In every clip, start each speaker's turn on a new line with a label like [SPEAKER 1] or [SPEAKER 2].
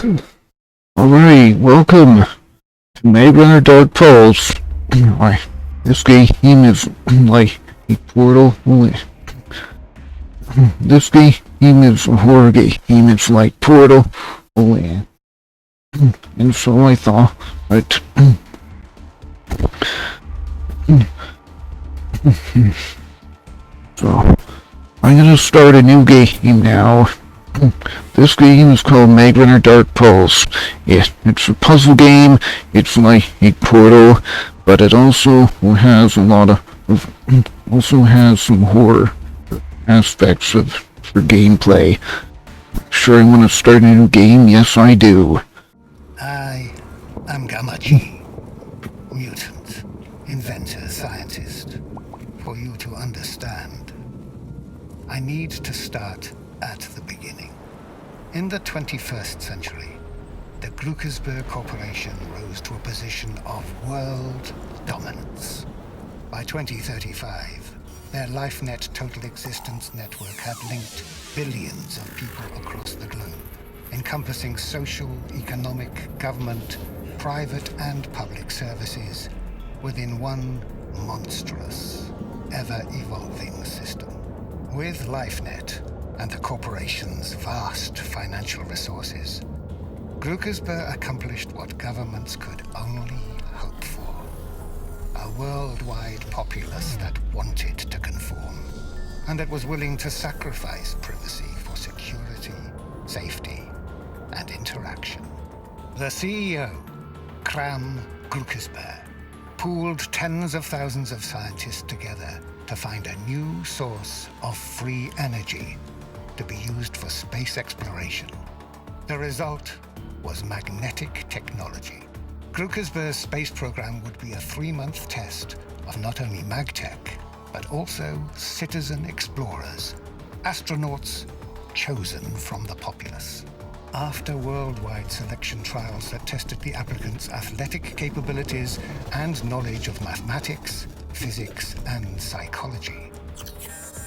[SPEAKER 1] Alright, welcome to Magna Dark Pulse. Alright, this game is like a portal. This game is a horror game. It's like Portal. And so I thought, right. So, I'm gonna start a new game now. This game is called Magna Dark Pulse. It's a puzzle game. It's like a Portal, but it also has also has some horror aspects for gameplay. Sure, I want to start a new game. Yes, I do.
[SPEAKER 2] I am Gamachi, mutant, inventor, scientist. For you to understand, I need to start at the beginning. In the 21st century, the Gluckersberg Corporation rose to a position of world dominance. By 2035, their LifeNet Total Existence Network had linked billions of people across the globe, encompassing social, economic, government, private and public services within one monstrous, ever-evolving system. With LifeNet and the corporation's vast financial resources, Gluckersberg accomplished what governments could only hope for. A worldwide populace that wanted to conform, and that was willing to sacrifice privacy for security, safety, and interaction. The CEO, Kram Gluckersberg, pooled tens of thousands of scientists together to find a new source of free energy to be used for space exploration. The result was magnetic technology. Gluckersberg's space program would be a 3-month test of not only magtech, but also citizen explorers, astronauts chosen from the populace. After worldwide selection trials that tested the applicants' athletic capabilities and knowledge of mathematics, physics, and psychology,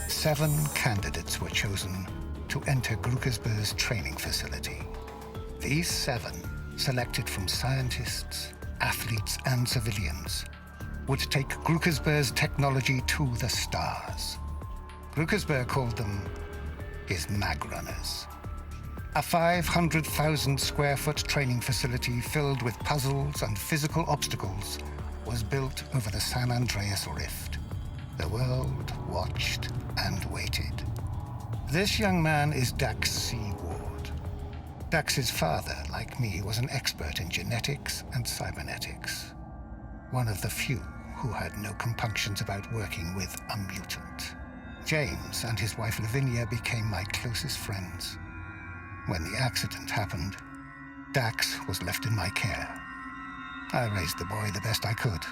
[SPEAKER 2] 7 candidates were chosen to enter Gluckersberg's training facility. These 7, selected from scientists, athletes, and civilians, would take Gluckersberg's technology to the stars. Gluckersberg called them his Magrunners. A 500,000 square foot training facility filled with puzzles and physical obstacles was built over the San Andreas Rift. The world watched and waited. This young man is Dax C. Ward. Dax's father, like me, was an expert in genetics and cybernetics. One of the few who had no compunctions about working with a mutant. James and his wife Lavinia became my closest friends. When the accident happened, Dax was left in my care. I raised the boy the best I could,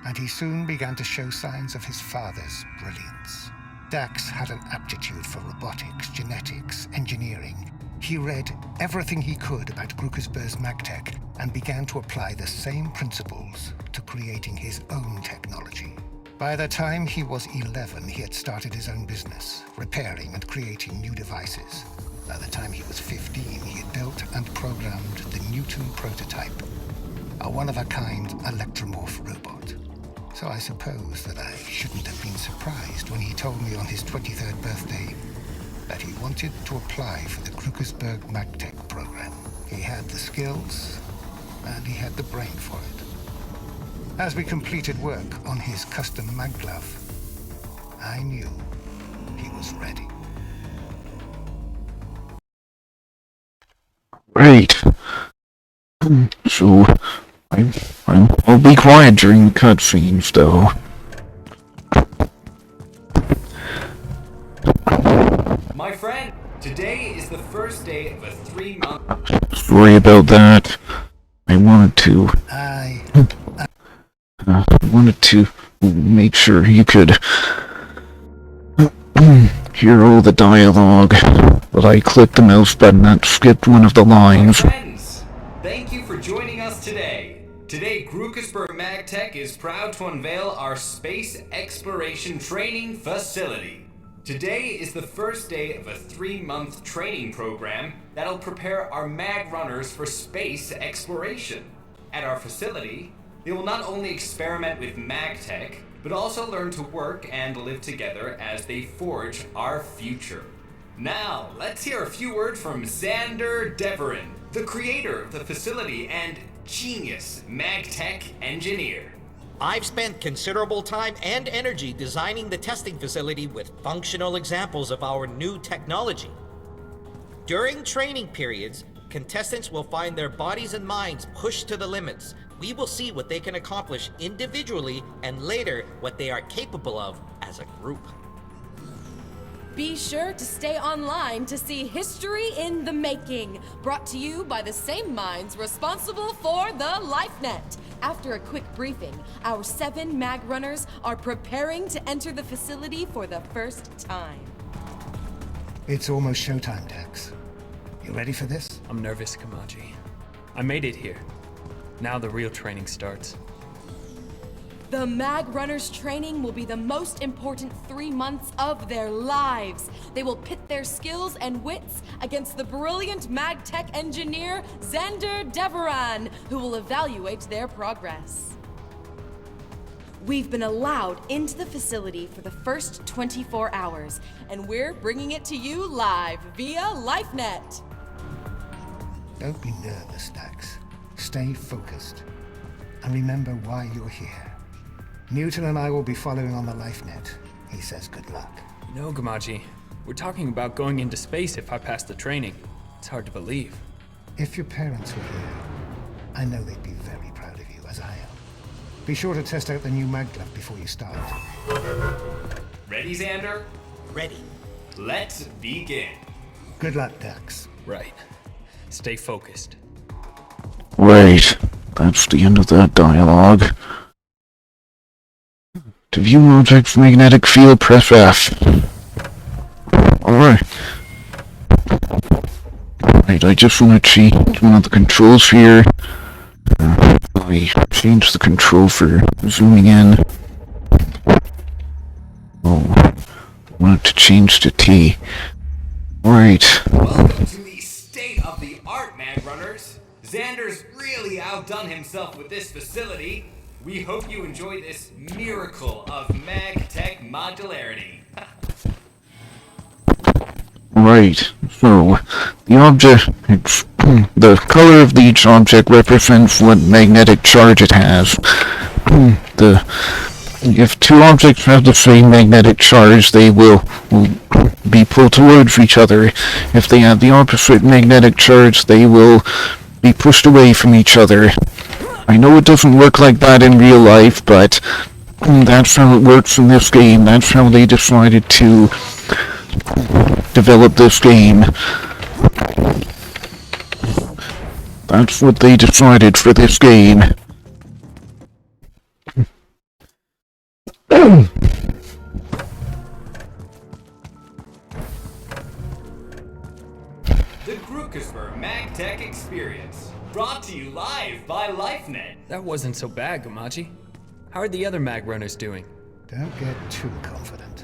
[SPEAKER 2] and he soon began to show signs of his father's brilliance. Dax had an aptitude for robotics, genetics, engineering. He read everything he could about Gluckersberg's magtech and began to apply the same principles to creating his own technology. By the time he was 11, he had started his own business, repairing and creating new devices. By the time he was 15, he had built and programmed the Newton prototype, a one-of-a-kind electromorph robot. So I suppose that I shouldn't have been surprised when he told me on his 23rd birthday that he wanted to apply for the Gluckersberg MagTech program. He had the skills, and he had the brain for it. As we completed work on his custom mag glove, I knew he was ready.
[SPEAKER 1] Right. So, I'll be quiet during the cutscenes, though.
[SPEAKER 3] My friend, today is the first day of a 3-month...
[SPEAKER 1] Sorry about that. I wanted to make sure you could hear all the dialogue, but I clicked the mouse button and skipped one of the lines.
[SPEAKER 3] My friends, thank you for joining us today. Today, Gluckersberg MagTech is proud to unveil our space exploration training facility. Today is the first day of a 3-month training program that'll prepare our mag runners for space exploration. At our facility, they will not only experiment with mag tech, but also learn to work and live together as they forge our future. Now, let's hear a few words from Xander Deverin, the creator of the facility and genius mag tech engineer.
[SPEAKER 4] I've spent considerable time and energy designing the testing facility with functional examples of our new technology. During training periods, contestants will find their bodies and minds pushed to the limits. We will see what they can accomplish individually and later what they are capable of as a group.
[SPEAKER 5] Be sure to stay online to see History in the Making, brought to you by the same minds responsible for the LifeNet. After a quick briefing, our 7 mag runners are preparing to enter the facility for the first time.
[SPEAKER 2] It's almost showtime, Dax. You ready for this?
[SPEAKER 6] I'm nervous, Kamaji. I made it here. Now the real training starts.
[SPEAKER 5] The mag runners training will be the most important 3 months of their lives. They will pit their skills and wits against the brilliant mag tech engineer Xander Deveran, who will evaluate their progress. We've been allowed into the facility for the first 24 hours, and we're bringing it to you live via LifeNet.
[SPEAKER 2] Don't be nervous, Dax. Stay focused. And remember why you're here. Newton and I will be following on the LifeNet. He says good luck.
[SPEAKER 6] No, Gamaji. We're talking about going into space if I pass the training. It's hard to believe.
[SPEAKER 2] If your parents were here, I know they'd be very proud of you, as I am. Be sure to test out the new mag glove before you start.
[SPEAKER 3] Ready, Xander?
[SPEAKER 4] Ready.
[SPEAKER 3] Let's begin.
[SPEAKER 2] Good luck, Dax.
[SPEAKER 6] Right. Stay focused.
[SPEAKER 1] Right. That's the end of that dialogue. To view object's magnetic field, press F. Alright. Right, I just want to change one of the controls here. I changed the control for zooming in. Oh, I want it to change to T. Alright.
[SPEAKER 3] Welcome to the state-of-the-art mag runners. Xander's really outdone himself with this facility. We hope you enjoy this miracle of mag tech modularity.
[SPEAKER 1] Right, so the object, the color of each object represents what magnetic charge it has. If 2 objects have the same magnetic charge, they will be pulled towards each other. If they have the opposite magnetic charge, they will be pushed away from each other. I know it doesn't work like that in real life, but that's how it works in this game. That's how they decided to develop this game. That's what they decided for this game.
[SPEAKER 3] The Grookesper Mag Tech Experience, brought to you live by LifeNet.
[SPEAKER 6] That wasn't so bad, Gamaji. How are the other mag runners doing?
[SPEAKER 2] Don't get too confident.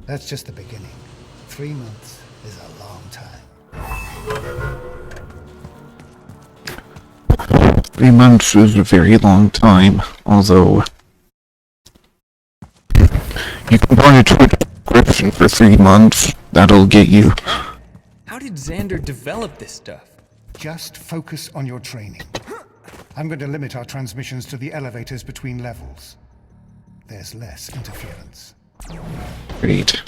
[SPEAKER 2] That's just the beginning. 3 months is a long time.
[SPEAKER 1] 3 months is a very long time, although you can buy a Twitch subscription for 3 months. That'll get you.
[SPEAKER 6] How did Xander develop this stuff?
[SPEAKER 2] Just focus on your training. I'm going to limit our transmissions to the elevators between levels. There's less interference.
[SPEAKER 1] Great.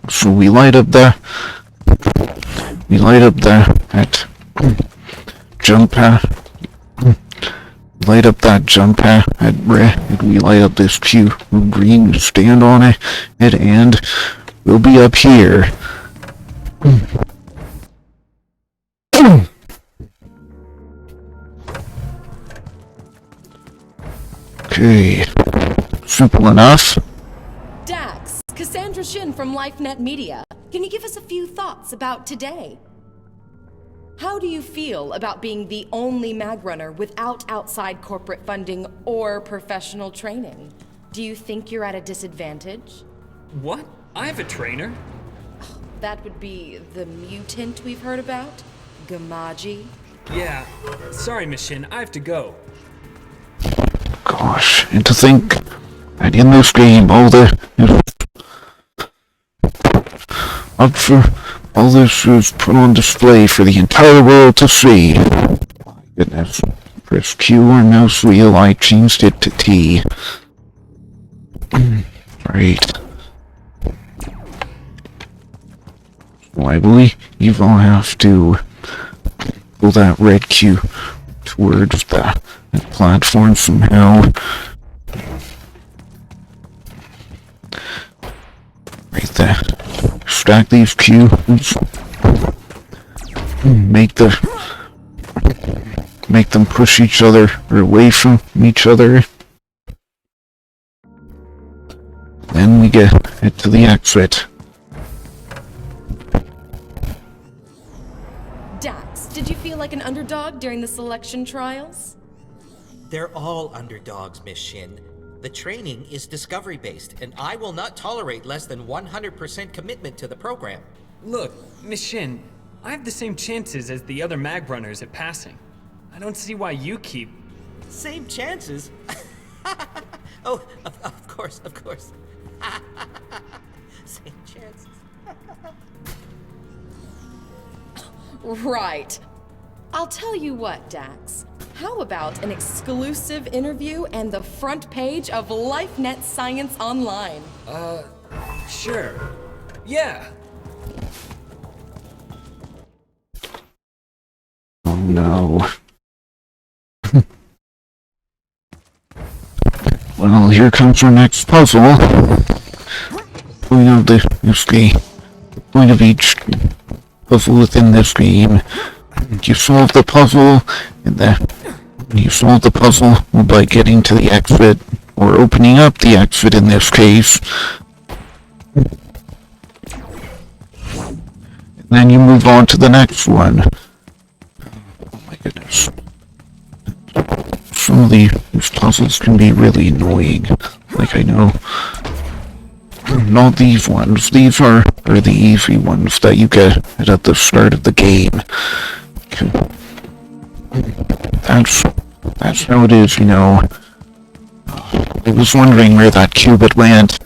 [SPEAKER 1] So we light up that jump pad. Light up that jump pad at red, and we light up this pew green, stand on it, and we'll be up here. Okay, simple enough.
[SPEAKER 5] Dax, Cassandra Shin from LifeNet Media. Can you give us a few thoughts about today? How do you feel about being the only mag runner without outside corporate funding or professional training? Do you think you're at a disadvantage?
[SPEAKER 6] What? I have a trainer?
[SPEAKER 5] That would be the mutant we've heard about? Gamaji?
[SPEAKER 6] Yeah. Sorry, Miss Shin, I have to go.
[SPEAKER 1] Gosh, and to think that in this game, all this is put on display for the entire world to see. My goodness. Press Q or mouse wheel, I changed it to T. Right. So I believe I'll have to pull that red Q towards that platform somehow. Right there. Stack these cubes. Make them push each other or away from each other. Then we get it to the exit.
[SPEAKER 5] Dax, did you feel like an underdog during the selection trials?
[SPEAKER 4] They're all underdogs, Miss Shin. The training is discovery-based, and I will not tolerate less than 100% commitment to the program.
[SPEAKER 6] Look, Miss Shin, I have the same chances as the other mag runners at passing. I don't see why you keep...
[SPEAKER 4] Same chances? Oh, of course. Same chances.
[SPEAKER 5] Right. I'll tell you what, Dax. How about an exclusive interview and the front page of LifeNet Science Online?
[SPEAKER 6] Sure. Yeah.
[SPEAKER 1] Oh no. Well, here comes our next puzzle. We know this the point of each puzzle within this game. You solve the puzzle, and then you solve the puzzle by getting to the exit, or opening up the exit in this case. And then you move on to the next one. Oh my goodness. Some of these puzzles can be really annoying. Like, I know. Not these ones. These are the easy ones that you get at the start of the game. That's how it is, you know. I was wondering where that cubit went.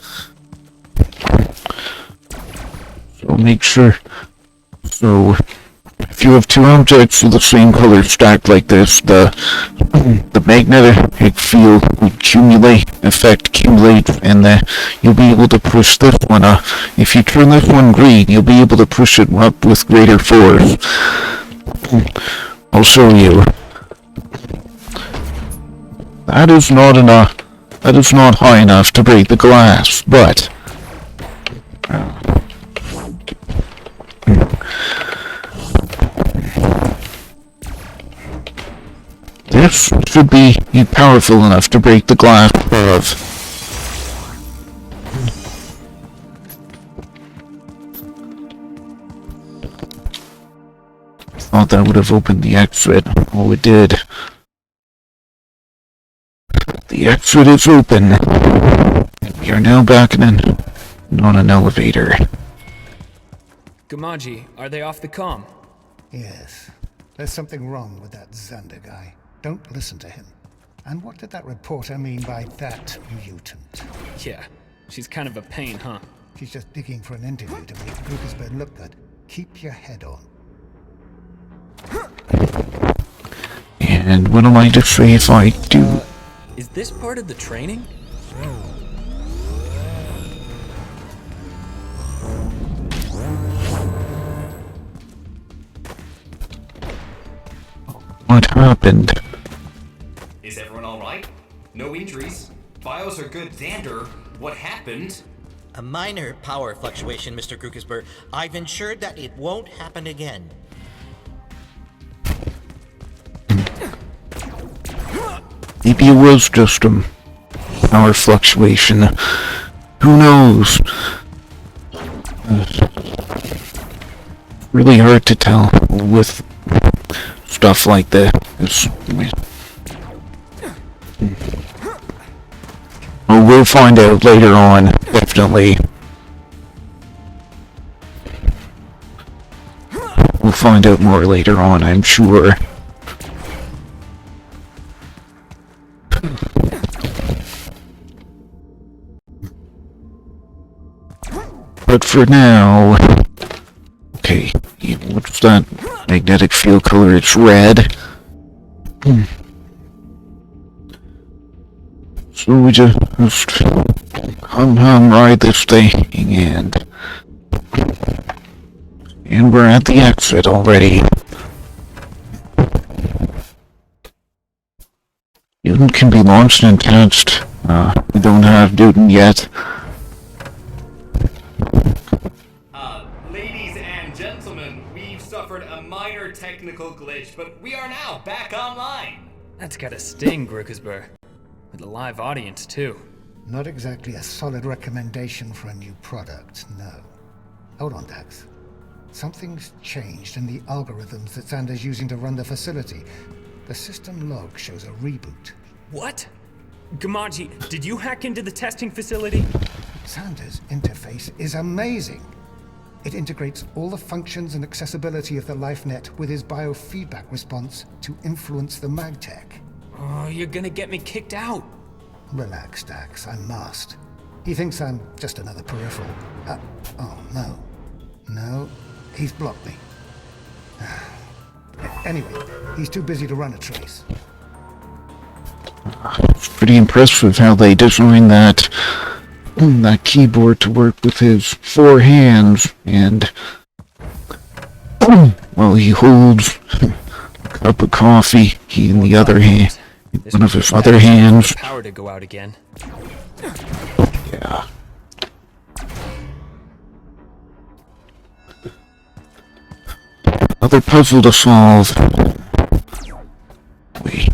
[SPEAKER 1] So make sure. So if you have two objects of the same color stacked like this, the magnetic field will accumulate, and you'll be able to push this one up. If you turn this one green, you'll be able to push it up with greater force. I'll show you. That is not enough. That is not high enough to break the glass, but this should be powerful enough to break the glass above. I thought that would have opened the exit. Oh, it did. The exit is open. And we are now back on an elevator.
[SPEAKER 6] Gamaji, are they off the comm?
[SPEAKER 2] Yes. There's something wrong with that Xander guy. Don't listen to him. And what did that reporter mean by that mutant?
[SPEAKER 6] Yeah, she's kind of a pain, huh?
[SPEAKER 2] She's just digging for an interview to make Lucasburg look good. Keep your head on.
[SPEAKER 1] And what am I to say if I do?
[SPEAKER 6] Is this part of the training?
[SPEAKER 1] What happened?
[SPEAKER 3] Is everyone alright? No injuries? Bios are good. Xander, what happened?
[SPEAKER 4] A minor power fluctuation, Mr. Krukersberg. I've ensured that it won't happen again.
[SPEAKER 1] Maybe it was just a power fluctuation. Who knows? Really hard to tell with stuff like this. Oh, we'll find out later on, definitely. find out more later on, I'm sure. But for now... Okay, what's that magnetic field color? It's red. So we just ride this thing and we're at the exit already. Newton can be launched and attached. We don't have Newton yet.
[SPEAKER 3] Ladies and gentlemen, we've suffered a minor technical glitch, but we are now back online.
[SPEAKER 6] That's gotta sting, Grookesburg. With a live audience, too.
[SPEAKER 2] Not exactly a solid recommendation for a new product, no. Hold on, Dax. Something's changed in the algorithms that Xander's using to run the facility. The system log shows a reboot.
[SPEAKER 6] What? Gamachi, did you hack into the testing facility?
[SPEAKER 2] Xander's interface is amazing. It integrates all the functions and accessibility of the LifeNet with his biofeedback response to influence the MagTech.
[SPEAKER 6] Oh, you're gonna get me kicked out.
[SPEAKER 2] Relax, Dax, I must. He thinks I'm just another peripheral. Oh, no. No, he's blocked me. Anyway, he's too busy to run a trace.
[SPEAKER 1] It's pretty impressive how they designed that keyboard to work with his 4 hands, and while he holds a cup of coffee, he in the other hand, one of his other hands.
[SPEAKER 6] Power to go out again.
[SPEAKER 1] Yeah. Another puzzle to solve. Wait,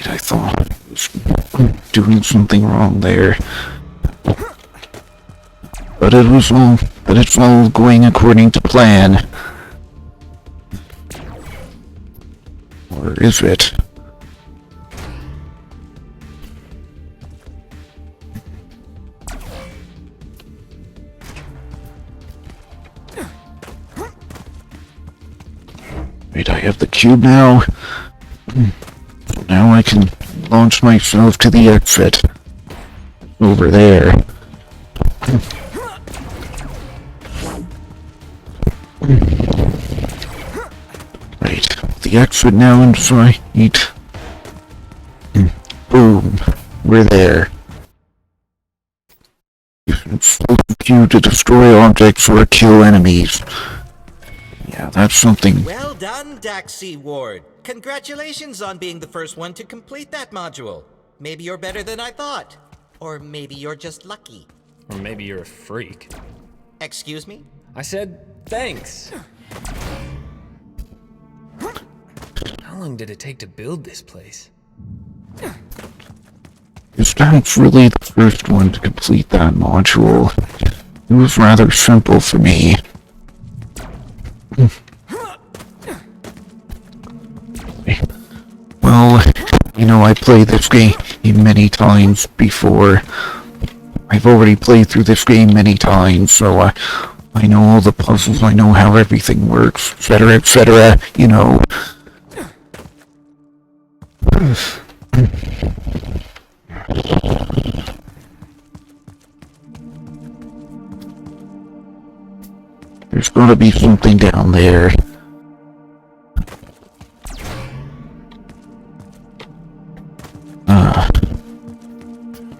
[SPEAKER 1] I thought I was doing something wrong there. But it's all going according to plan. Or is it? Wait, I have the cube now? So now I can launch myself to the exit. Over there. Right, the exit now in sight. Boom, we're there. It's Q to destroy objects or kill enemies. Yeah, that's something.
[SPEAKER 4] Well done, Daxi Ward. Congratulations on being the first one to complete that module. Maybe you're better than I thought. Or maybe you're just lucky.
[SPEAKER 6] Or maybe you're a freak.
[SPEAKER 4] Excuse me?
[SPEAKER 6] I said thanks. How long did it take to build this place?
[SPEAKER 1] That's really the first one to complete that module. It was rather simple for me. Well, I played this game many times before. I've already played through this game many times, so I know all the puzzles, I know how everything works, etc., etc., There's gotta be something down there.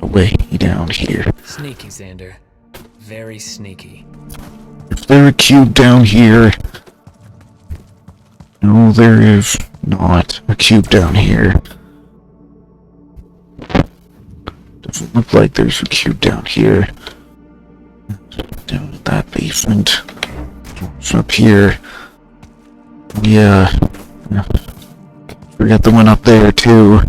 [SPEAKER 1] Way down here.
[SPEAKER 6] Sneaky, Xander. Very sneaky.
[SPEAKER 1] Is there a cube down here? No, there is not a cube down here. Doesn't look like there's a cube down here. Down at that basement. It's up here. Yeah. Forget the one up there, too.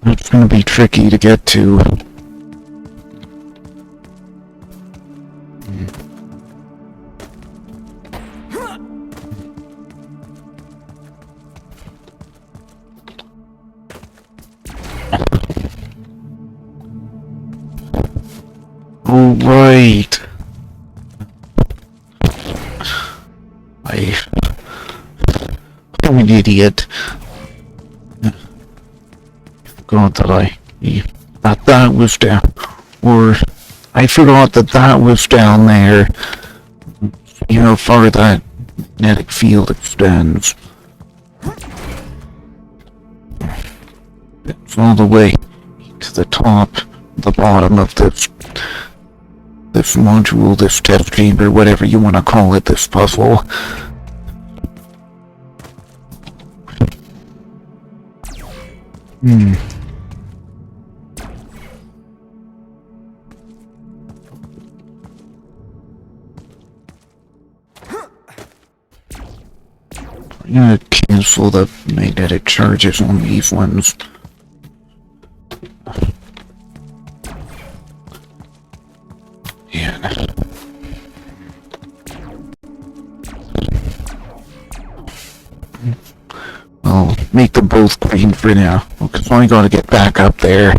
[SPEAKER 1] That's gonna be tricky to get to. right. I'm an idiot. Forgot that was down. Or I forgot that was down there. You know how far that magnetic field extends. It's all the way to the top, the bottom of this module, this test chamber, whatever you want to call it, this puzzle. I'm gonna cancel the magnetic charges on these ones. Yeah. I'll make them both green for now, because I gotta get back up there.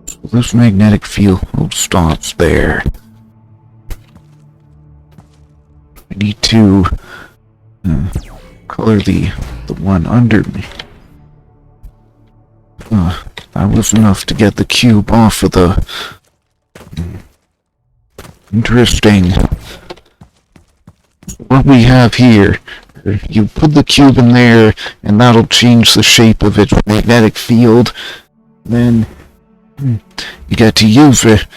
[SPEAKER 1] So this magnetic field stops there. I need to color the one under me. That was enough to get the cube off of the... Interesting. What we have here, you put the cube in there, and that'll change the shape of its magnetic field. Then you get to use it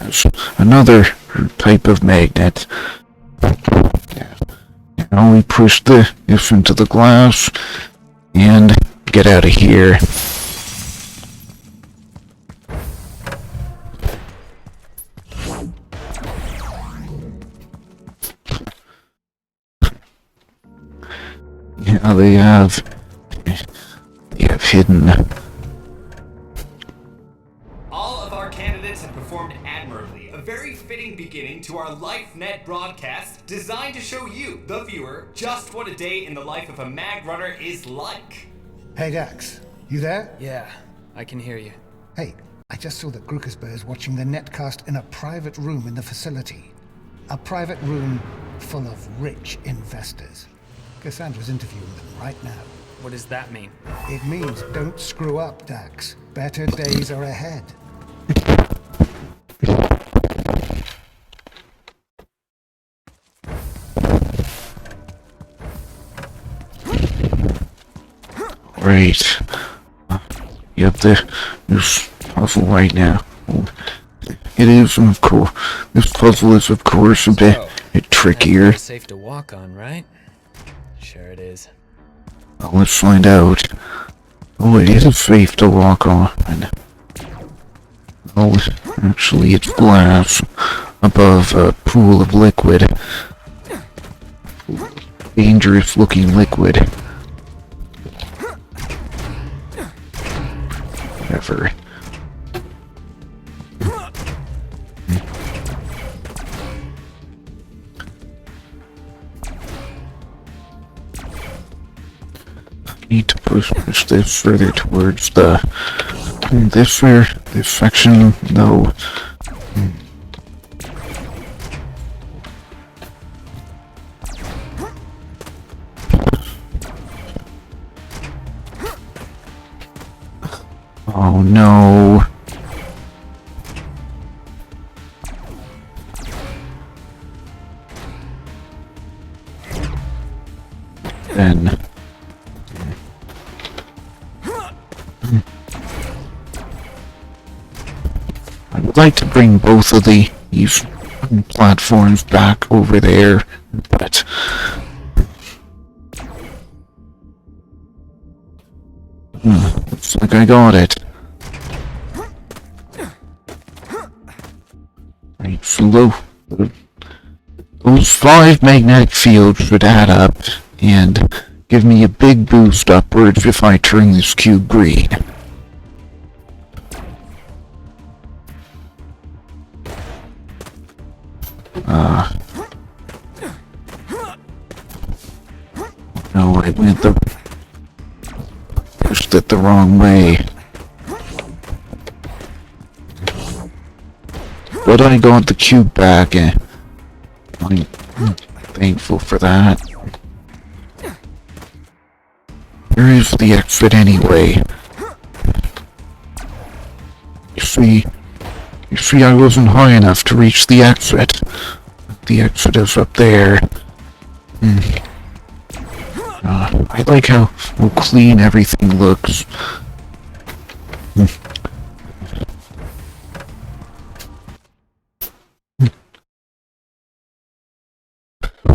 [SPEAKER 1] as another type of magnet. Now we push this into the glass and get out of here. Yeah, they have hidden.
[SPEAKER 3] All of our candidates have performed admirably. A very fitting beginning to our LifeNet broadcast designed to show you, the viewer, just what a day in the life of a mag runner is like.
[SPEAKER 2] Hey, Dax, you there?
[SPEAKER 6] Yeah, I can hear you.
[SPEAKER 2] Hey, I just saw that Grukersberg is watching the netcast in a private room in the facility. A private room full of rich investors. Cassandra's interviewing them right now.
[SPEAKER 6] What does that mean?
[SPEAKER 2] It means don't screw up, Dax. Better days are ahead.
[SPEAKER 1] Right. You have this puzzle right now. It is, of course. This puzzle is, of course, a bit trickier.
[SPEAKER 6] It's safe to walk on, right? Sure it is.
[SPEAKER 1] Well, let's find out. Oh, it is safe to walk on. Oh, actually, it's glass above a pool of liquid. Dangerous-looking liquid. Whatever. Need to push this further towards this section, though. Oh no. Then I would like to bring both of these platforms back over there, but looks like I got it. Right, so those 5 magnetic fields should add up and give me a big boost upwards if I turn this cube green. No, I pushed it the wrong way. But I got the cube back, and I'm thankful for that. Where is the exit anyway? You see, I wasn't high enough to reach the exit. The exit is up there. I like how clean everything looks.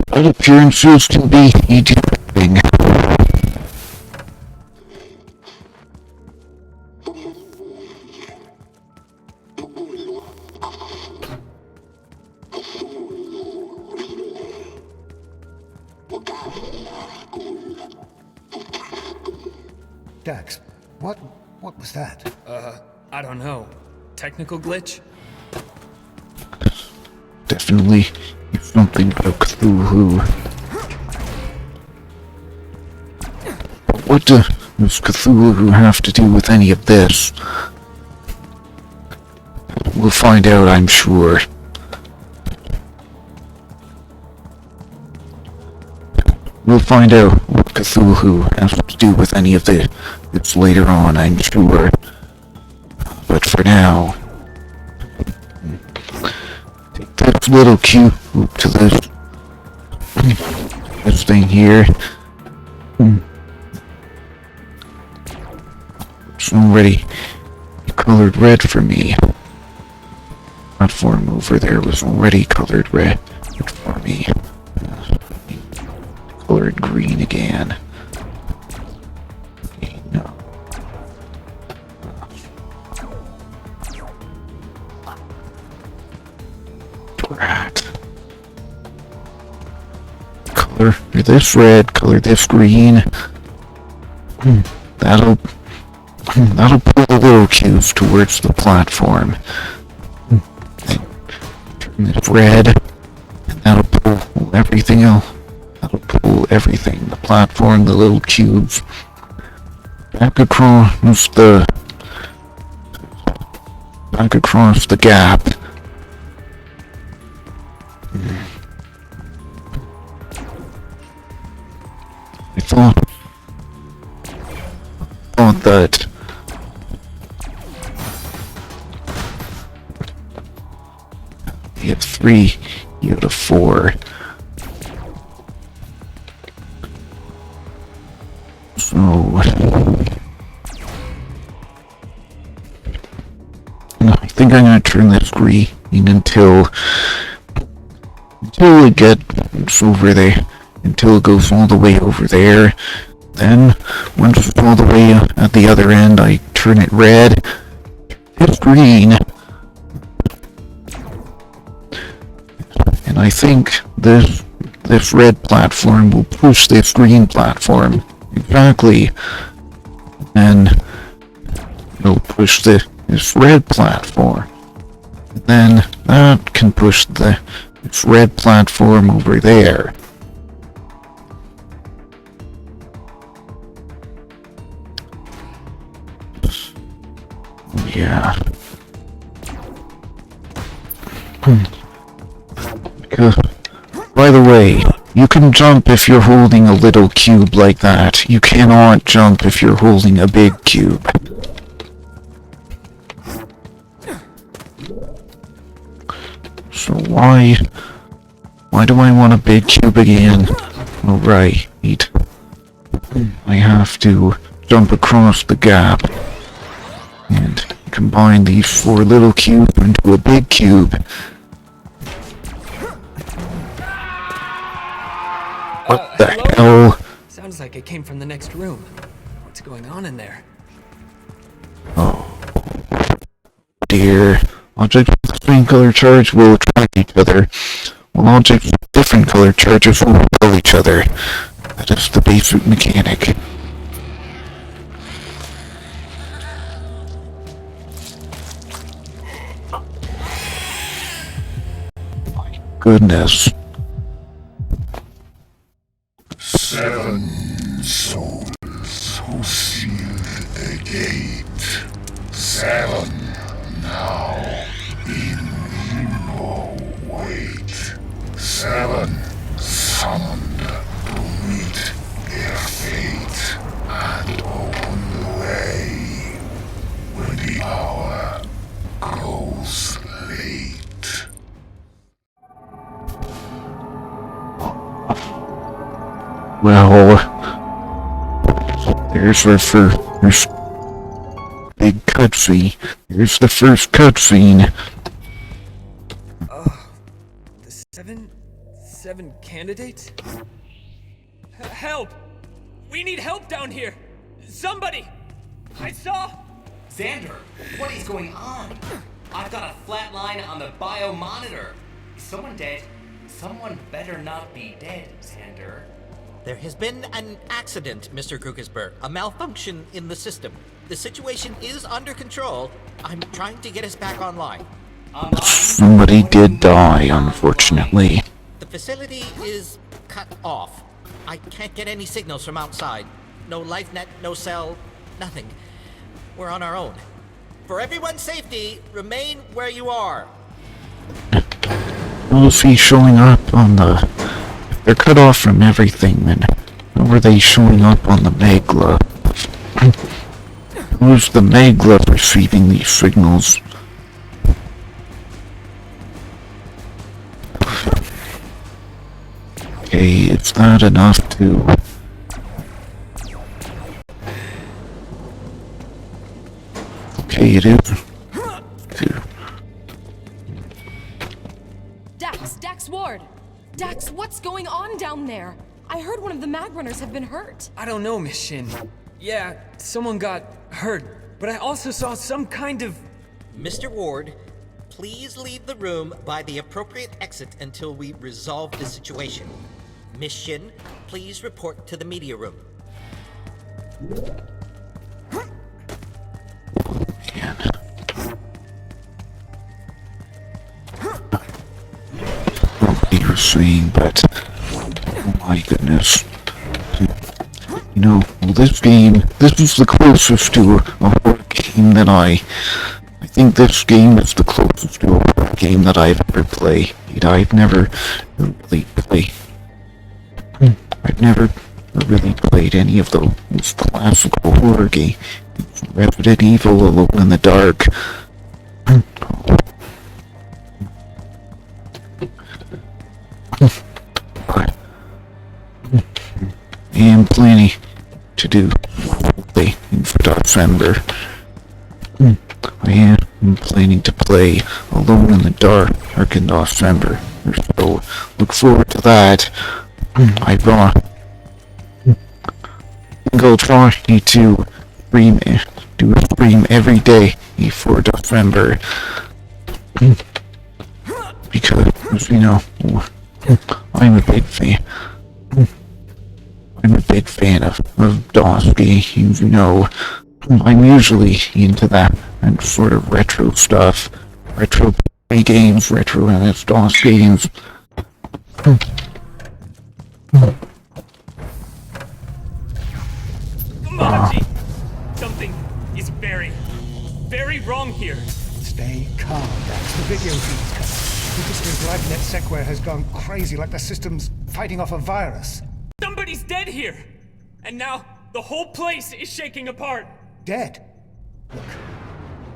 [SPEAKER 1] But appearances can be deceiving.
[SPEAKER 2] Dax, what was that?
[SPEAKER 6] I don't know. Technical glitch?
[SPEAKER 1] Definitely something about Cthulhu. But what does Cthulhu have to do with any of this? We'll find out, I'm sure. We'll find out what Cthulhu has to do with any of this later on, I'm sure. But for now, take this little cube to this thing here. It's already colored red for me. Platform over there was already colored red for me. Colored green again. Okay, no. Right. Color this red, color this green. That'll pull the little cubes towards the platform. Then turn this red, and that'll pull everything else. That'll pull everything, the platform, the little cubes, back across the gap. I thought that we have 3 out of 4. So I think I'm gonna turn this green until it gets over there, until it goes all the way over there. Then once it's all the way at the other end, I turn it red. It's green. And I think this red platform will push this green platform. Exactly. And it'll push this red platform. And then that can push this red platform over there. Yeah. Because, by the way, you can jump if you're holding a little cube like that. You cannot jump if you're holding a big cube. So why do I want a big cube again? Oh right, I have to jump across the gap and combine these 4 little cubes into a big cube. What the hell?
[SPEAKER 6] Sounds like it came from the next room. What's going on in there?
[SPEAKER 1] Oh dear. Objects with the same color charge will attract each other, while objects with different color charges will repel each other. That is the basic mechanic. goodness.
[SPEAKER 7] 7 souls who sealed the gate. 7 now in limbo wait. 7 summoned to meet their fate and open the way when the hour grows late.
[SPEAKER 1] Well, there's our first big cutscene. Here's the first cutscene.
[SPEAKER 6] The seven candidates? Help! We need help down here! Somebody! I saw...
[SPEAKER 3] Xander, what is going on? I've got a flat line on the bio monitor. Is someone dead? Someone better not be dead, Xander.
[SPEAKER 4] There has been an accident, Mr. Krugisberg. A malfunction in the system. The situation is under control. I'm trying to get us back online.
[SPEAKER 1] Somebody did die, unfortunately.
[SPEAKER 4] The facility is cut off. I can't get any signals from outside. No life net, no cell, nothing. We're on our own. For everyone's safety, remain where you are.
[SPEAKER 1] Well, if he's showing up on the... If they're cut off from everything, then how are they showing up on the Magla? Who's the Magla receiving these signals? Okay, is that enough to... Okay, it is.
[SPEAKER 5] Dax Ward! Dax, what's going on down there? I heard one of the mag runners have been hurt.
[SPEAKER 6] I don't know, Miss Shin. Yeah, someone got hurt, but I also saw some kind of...
[SPEAKER 4] Mr. Ward, please leave the room by the appropriate exit until we resolve the situation. Miss Shin, please report to the media room.
[SPEAKER 1] You were saying, but oh my goodness. You know, well, this is the closest to a horror game that I think this game is the closest to a horror game that I've ever played. I've never really played any of those classical horror games. Resident Evil, Alone in the Dark. I am planning to do play for December. I am planning to play Alone in the Dark in December. So look forward to that. I think I'll try to do a stream every day for December. Because, you know, I'm a big fan. I'm a big fan of DOS games, you know. I'm usually into that and sort of retro stuff. Retro play games, retro MS-DOS games.
[SPEAKER 6] Kamachi! Something is very, very wrong here.
[SPEAKER 2] Stay calm, Dax. The video feed's coming. Lucas's LifeNet secware has gone crazy, like the system's fighting off a virus.
[SPEAKER 6] Somebody's dead here! And now, the whole place is shaking apart!
[SPEAKER 2] Dead? Look,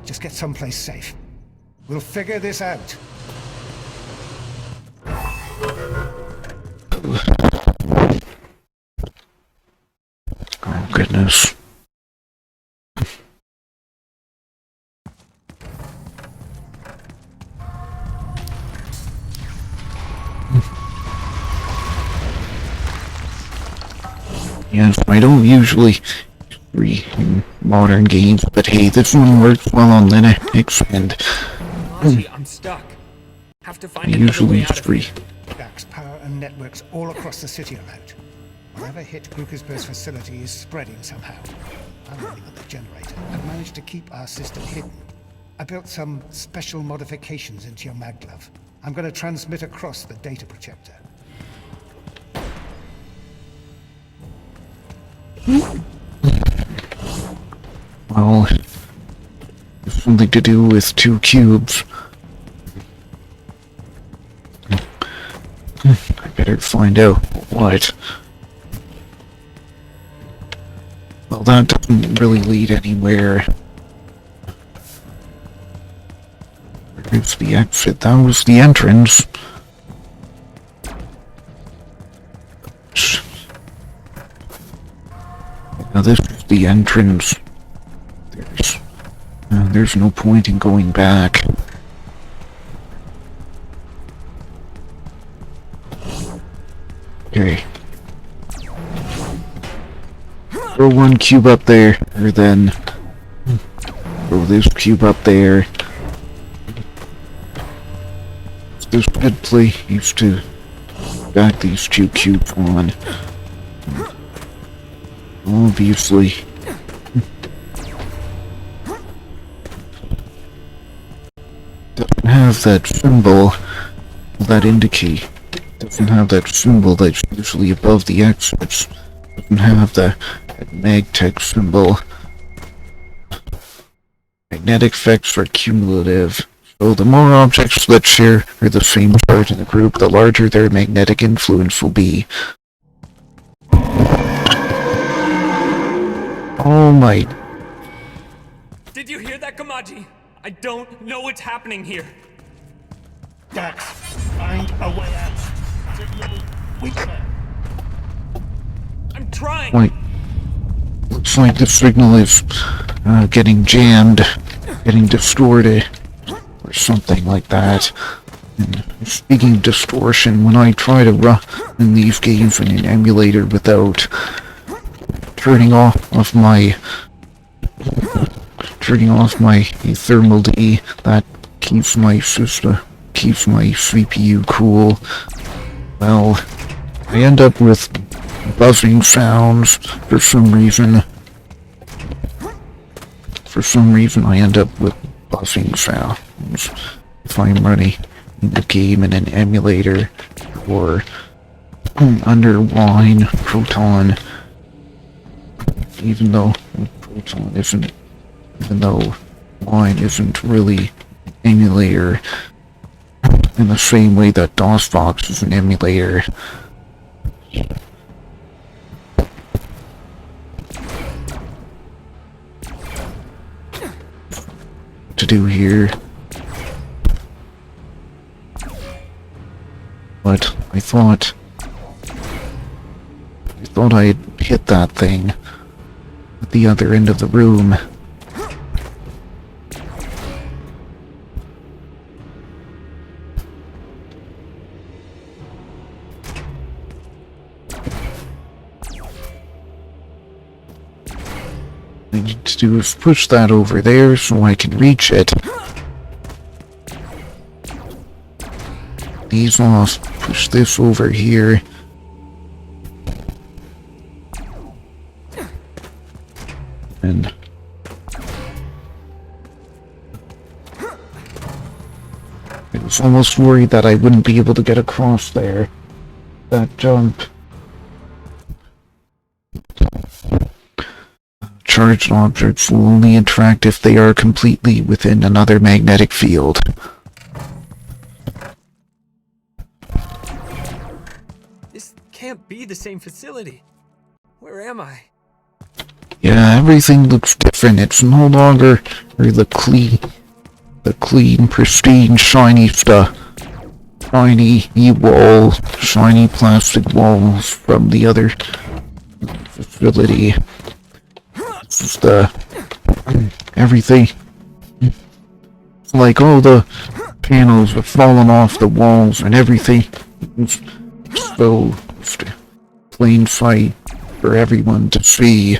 [SPEAKER 2] just get someplace safe. We'll figure this out.
[SPEAKER 1] Oh, goodness. Yes, I don't usually read modern games, but hey, this one works well on Linux, and
[SPEAKER 6] Kamachi, I'm stuck. Have to
[SPEAKER 1] I
[SPEAKER 6] find another
[SPEAKER 1] usually
[SPEAKER 6] way out
[SPEAKER 1] just
[SPEAKER 6] of here.
[SPEAKER 1] free.
[SPEAKER 2] Dax, power and networks all across the city are out. Whatever hit Krugisberg's facility is spreading somehow. I'm running on the generator. I've managed to keep our system hidden. I built some special modifications into your mag glove. I'm going to transmit across the data projector.
[SPEAKER 1] Well, it's something to do with 2 cubes. I better find out what. Well, that doesn't really lead anywhere. Where's the exit? That was the entrance. Now this is the entrance. There's no point in going back. Okay. Throw 1 cube up there, or then throw this cube up there. There's a good place to back these 2 cubes on. Obviously. Doesn't have that symbol that indicate. Doesn't have that symbol that's usually above the exits. Doesn't have that magtech symbol. Magnetic effects are cumulative. So the more objects that share or the same charge in the group, the larger their magnetic influence will be. Oh my...
[SPEAKER 6] Did you hear that, Kamaji? I don't know what's happening here.
[SPEAKER 7] Dax, find a way out. Signal weaker.
[SPEAKER 6] I'm trying.
[SPEAKER 1] Wait. Looks like the signal is getting jammed, getting distorted, or something like that. And speaking of distortion, when I try to run these games in an emulator without turning off my thermal D, that keeps my system, keeps my CPU cool. Well, I end up with buzzing sounds for some reason. For some reason I end up with buzzing sounds if I'm running the game in an emulator or under Wine Proton. Even though Wine isn't really an emulator in the same way that DOSBox is an emulator. To do here, but I thought I had hit that thing at the other end of the room. I need to do is push that over there so I can reach it. These off, push this over here. And I was almost worried that I wouldn't be able to get across there. That jump. Charged objects will only interact if they are completely within another magnetic field.
[SPEAKER 6] This can't be the same facility. Where am I?
[SPEAKER 1] Yeah, everything looks different. It's no longer the clean, pristine, shiny stuff. Shiny wall, shiny plastic walls from the other facility. It's just, everything. It's like all the panels have fallen off the walls and everything. It's so plain sight for everyone to see.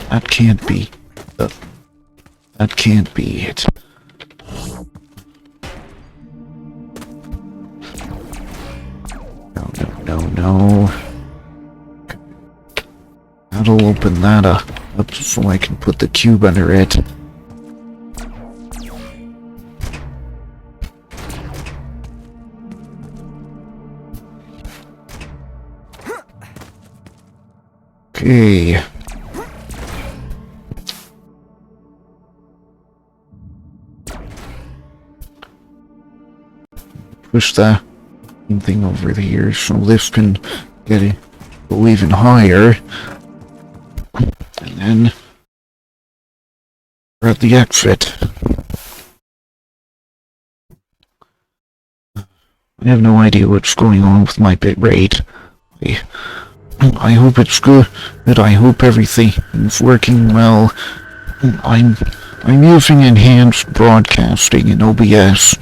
[SPEAKER 1] That can't be. That can't be it. No. That'll open that up so I can put the cube under it. Okay. Push that thing over here so this can go even higher. And then we're at the exit. I have no idea what's going on with my bit rate. I hope it's good. I hope everything is working well. I'm using enhanced broadcasting in OBS.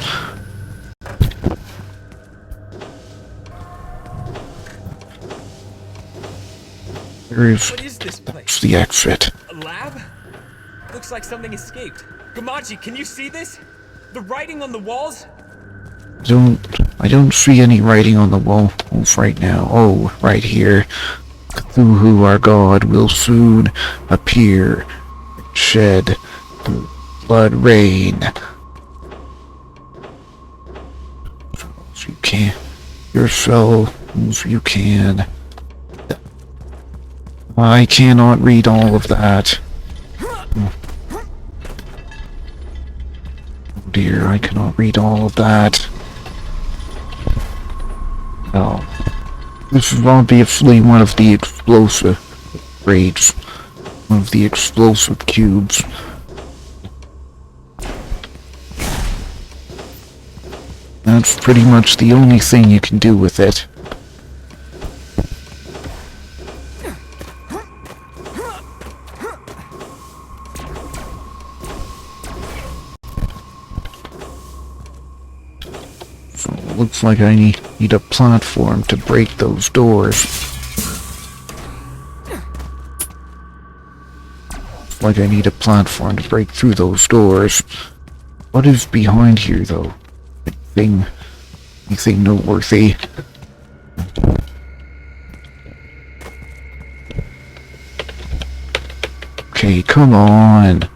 [SPEAKER 6] What is this place?
[SPEAKER 1] That's the exit.
[SPEAKER 6] A lab? Looks like something escaped. Gamachi, can you see this? The writing on the walls?
[SPEAKER 1] I don't see any writing on the walls right now. Oh, right here. Cthulhu, our god, will soon appear. Shed blood rain. So you can yourselves, you can. I cannot read all of that. Oh dear, I cannot read all of that. Oh. This is obviously one of the explosive raids. One of the explosive cubes. That's pretty much the only thing you can do with it. Looks like I need a platform to break those doors. Looks like I need a platform to break through those doors. What is behind here, though? Anything noteworthy? Okay, come on.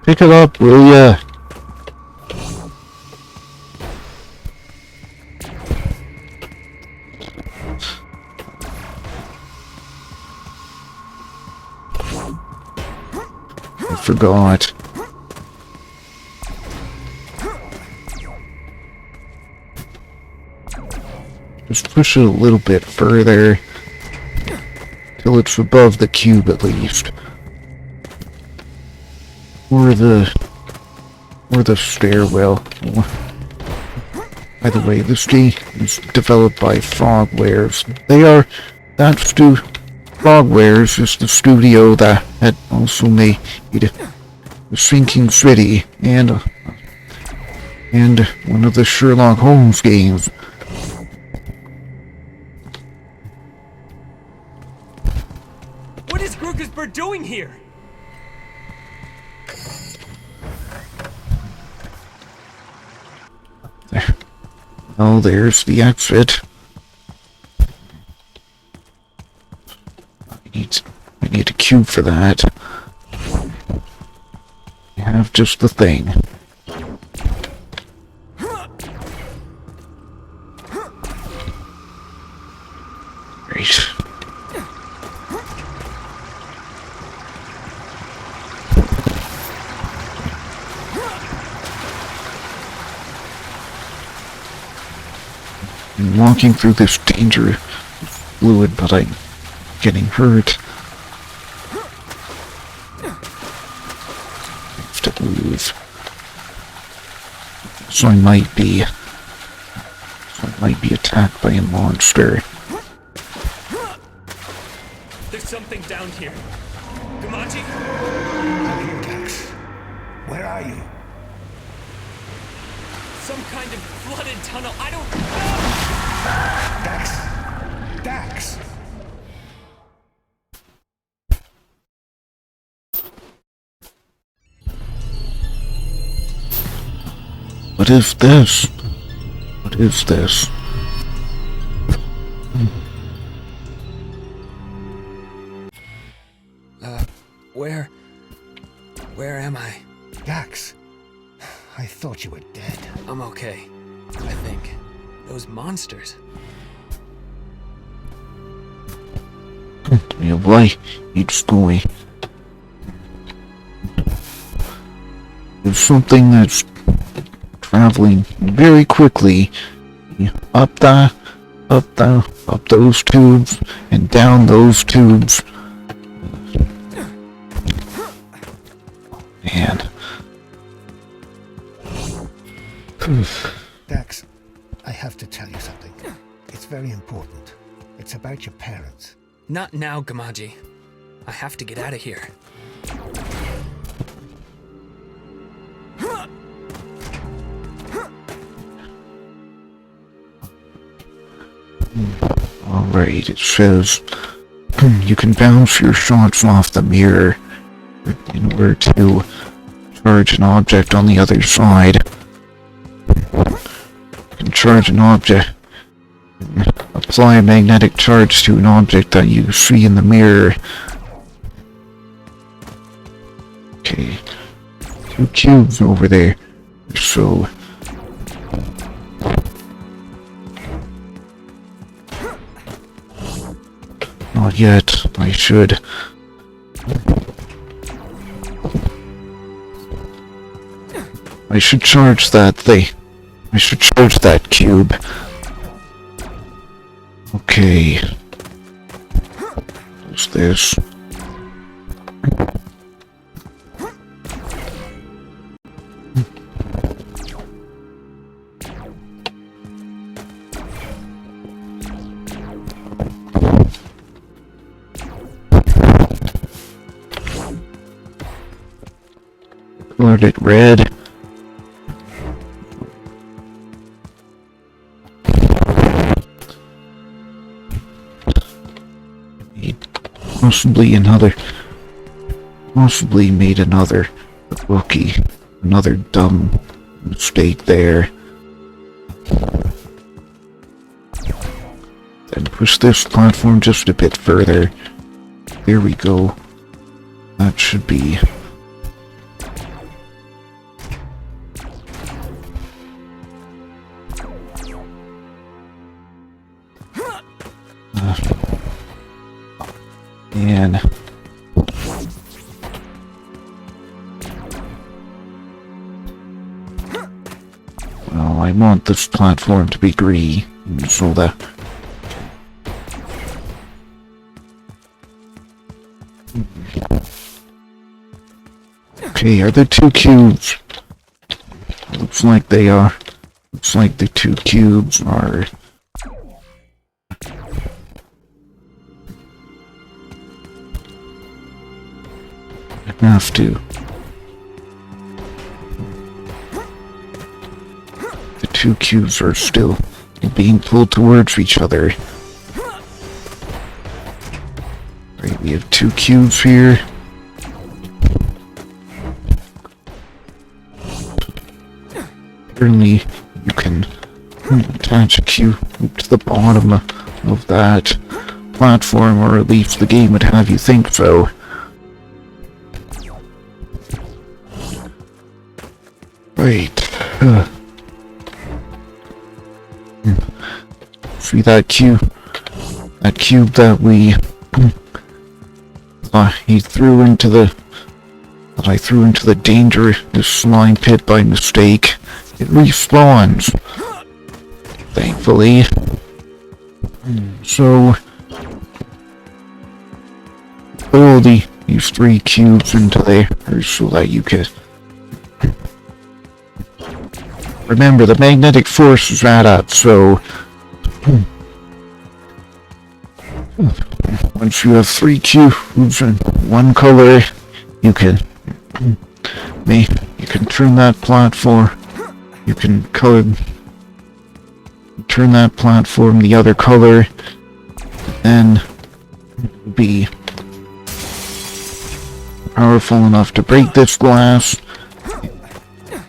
[SPEAKER 1] Pick it up, will ya? Forgot. Just push it a little bit further till it's above the cube at least. Or the stairwell. By the way, this game is developed by Frogwares. Frogwares is the studio that had also made The Sinking City and one of the Sherlock Holmes games.
[SPEAKER 6] What is Grukersberg doing here?
[SPEAKER 1] There. Oh, there's the exit. I need a cube for that. I have just the thing. Great. I'm walking through this dangerous fluid, but I'm getting hurt. I have to move. So I might be attacked by a monster.
[SPEAKER 6] There's something down here. Gamachi?
[SPEAKER 2] I'm here, Dax. Where are you?
[SPEAKER 6] Some kind of flooded tunnel. I don't...
[SPEAKER 2] Dax! Dax!
[SPEAKER 1] What is this? What is this?
[SPEAKER 6] Where am I?
[SPEAKER 2] Dax, I thought you were dead.
[SPEAKER 6] I'm okay. I think. Those monsters.
[SPEAKER 1] Yeah, why it's going. There's something that's traveling very quickly up those tubes and down those tubes. Man.
[SPEAKER 2] Dax, I have to tell you something. It's very important. It's about your parents.
[SPEAKER 6] Not now, Gamaji. I have to get out of here.
[SPEAKER 1] Alright, it says you can bounce your shots off the mirror in order to charge an object on the other side. You can charge an object. Apply a magnetic charge to an object that you see in the mirror. Okay. 2 cubes over there. So... not yet. I should... charge that thing. I should charge that cube. Okay. What's this? Colored it red. Possibly made another rookie, another dumb mistake there. Then push this platform just a bit further. There we go. That should be... and... well, I want this platform to be green, so that... okay, are there 2 cubes? Looks like they are. Looks like the 2 cubes are... I have to. The 2 cubes are still being pulled towards each other. Right, we have 2 cubes here. Apparently, you can attach a cube to the bottom of that platform, or at least the game would have you think so. Right. See that cube? That cube that I threw into the dangerous slime pit by mistake. It respawns. Thankfully. So throw these 3 cubes into there so that you can... remember, the magnetic force is right up, so... once you have 3 cubes in one color, you can turn that platform. You can turn that platform the other color, then be powerful enough to break this glass,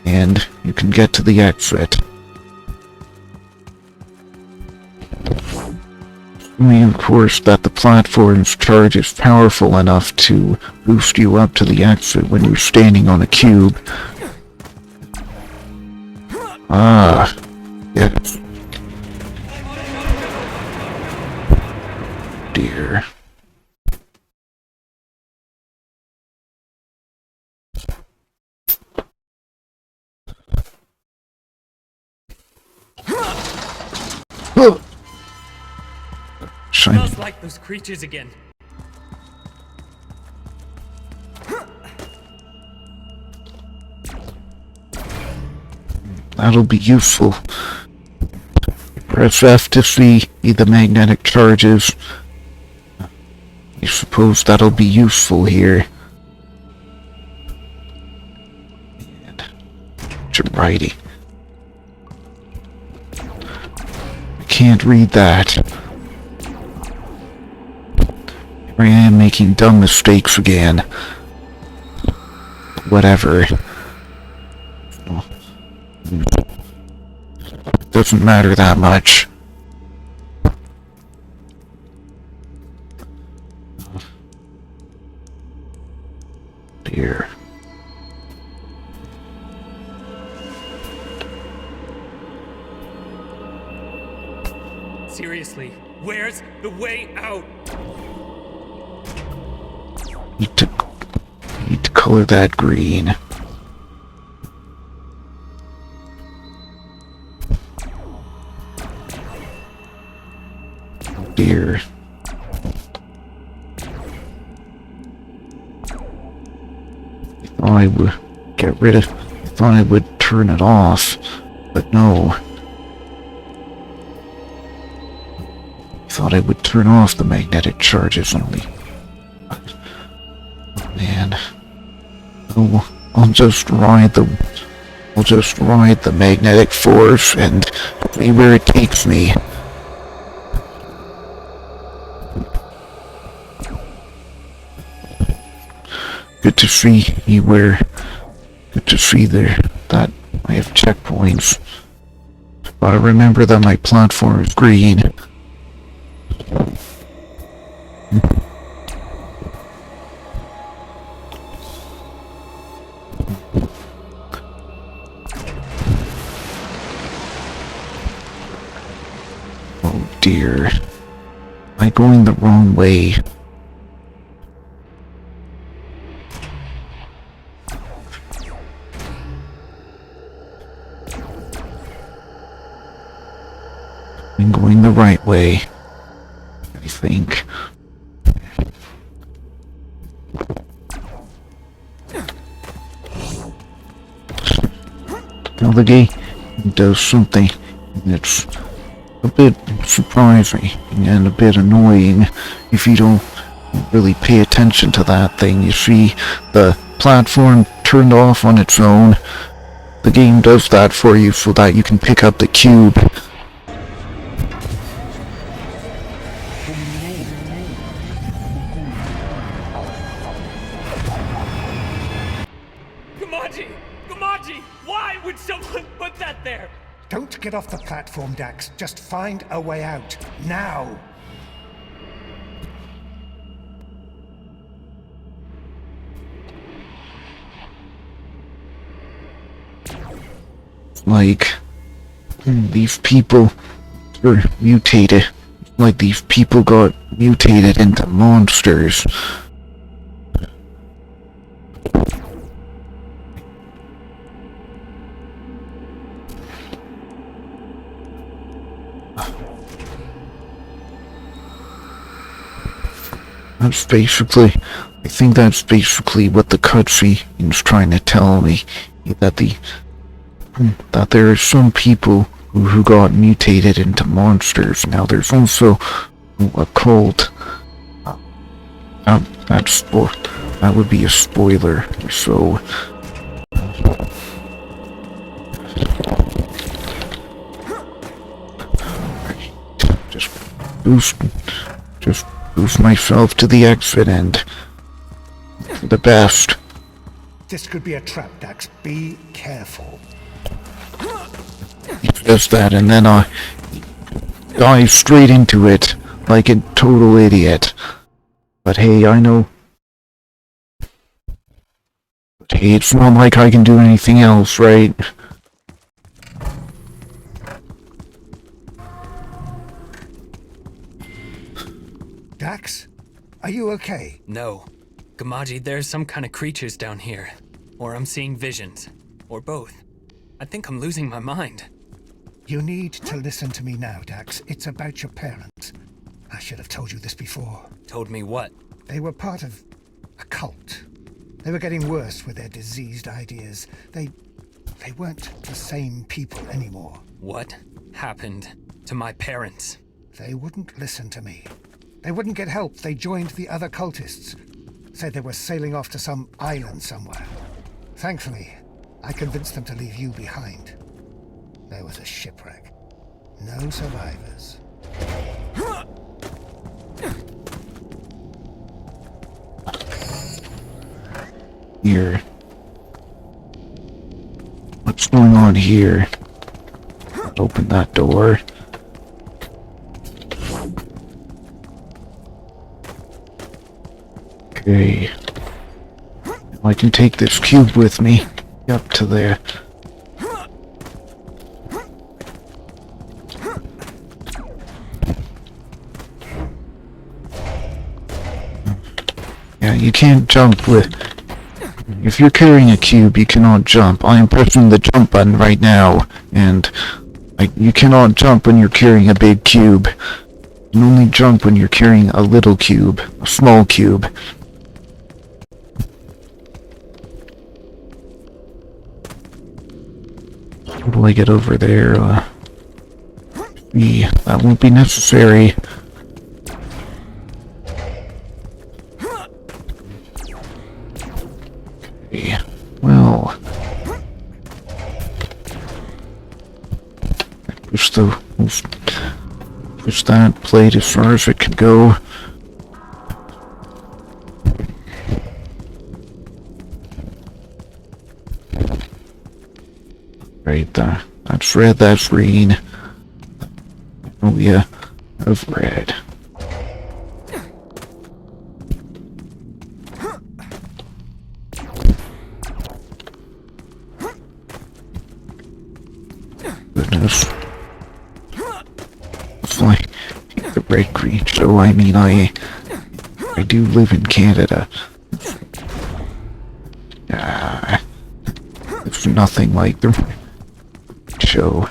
[SPEAKER 1] and you can get to the exit. Only, of course, that the platform's charge is powerful enough to boost you up to the exit when you're standing on a cube. Ah, yes. Dear. Oh.
[SPEAKER 6] Smells like those creatures again.
[SPEAKER 1] That'll be useful. Press F to see the magnetic charges. I suppose that'll be useful here. And righty. I can't read that. Here I am making dumb mistakes again. Whatever. Doesn't matter that much. Dear.
[SPEAKER 6] Seriously, where's the way out?
[SPEAKER 1] Need to color that green. Dear. I would get rid of. I thought I would turn it off, but no. I thought I would turn off the magnetic charges only. Oh man. Oh, I'll just ride the magnetic force and see where it takes me. Good to see there that I have checkpoints. But I remember that my platform is green. Oh dear. Am I going the wrong way? I'm going the right way, I think. Now the game does something that's a bit surprising and a bit annoying if you don't really pay attention to that thing. You see the platform turned off on its own. The game does that for you so that you can pick up the cube.
[SPEAKER 6] Why would someone put that there?
[SPEAKER 2] Don't get off the platform, Dax. Just find a way out. Now!
[SPEAKER 1] Like, these people are mutated. Like these people got mutated into monsters. That's basically, I think that's basically what the cutscene is trying to tell me. That there are some people who got mutated into monsters. Now there's also a cult. That would be a spoiler, so... Just boost myself to the exit and... the best.
[SPEAKER 2] This could be a trap, Dax. Be careful.
[SPEAKER 1] Just that, and then I dive straight into it, like a total idiot. But hey, I know. But hey, it's not like I can do anything else, right?
[SPEAKER 2] Dax, are you okay?
[SPEAKER 6] No. Gamaji, there's some kind of creatures down here. Or I'm seeing visions. Or both. I think I'm losing my mind.
[SPEAKER 2] You need to listen to me now, Dax. It's about your parents. I should have told you this before.
[SPEAKER 6] Told me what?
[SPEAKER 2] They were part of a cult. They were getting worse with their diseased ideas. They weren't the same people anymore.
[SPEAKER 6] What happened to my parents?
[SPEAKER 2] They wouldn't listen to me. They wouldn't get help. They joined the other cultists. Said they were sailing off to some island somewhere. Thankfully, I convinced them to leave you behind. There was a shipwreck. No survivors.
[SPEAKER 1] Here. What's going on here? Open that door. Okay. I can take this cube with me. Up to there. Yeah, you can't jump with... If you're carrying a cube, you cannot jump. I am pressing the jump button right now, and you cannot jump when you're carrying a big cube. You can only jump when you're carrying a little cube, a small cube. How do I get over there? That won't be necessary. Okay, well... Push that plate as far as it can go. Right there. That's red, that's green. Oh yeah, of red. Goodness. It's like the red green, so I mean I do live in Canada. It's nothing like the show.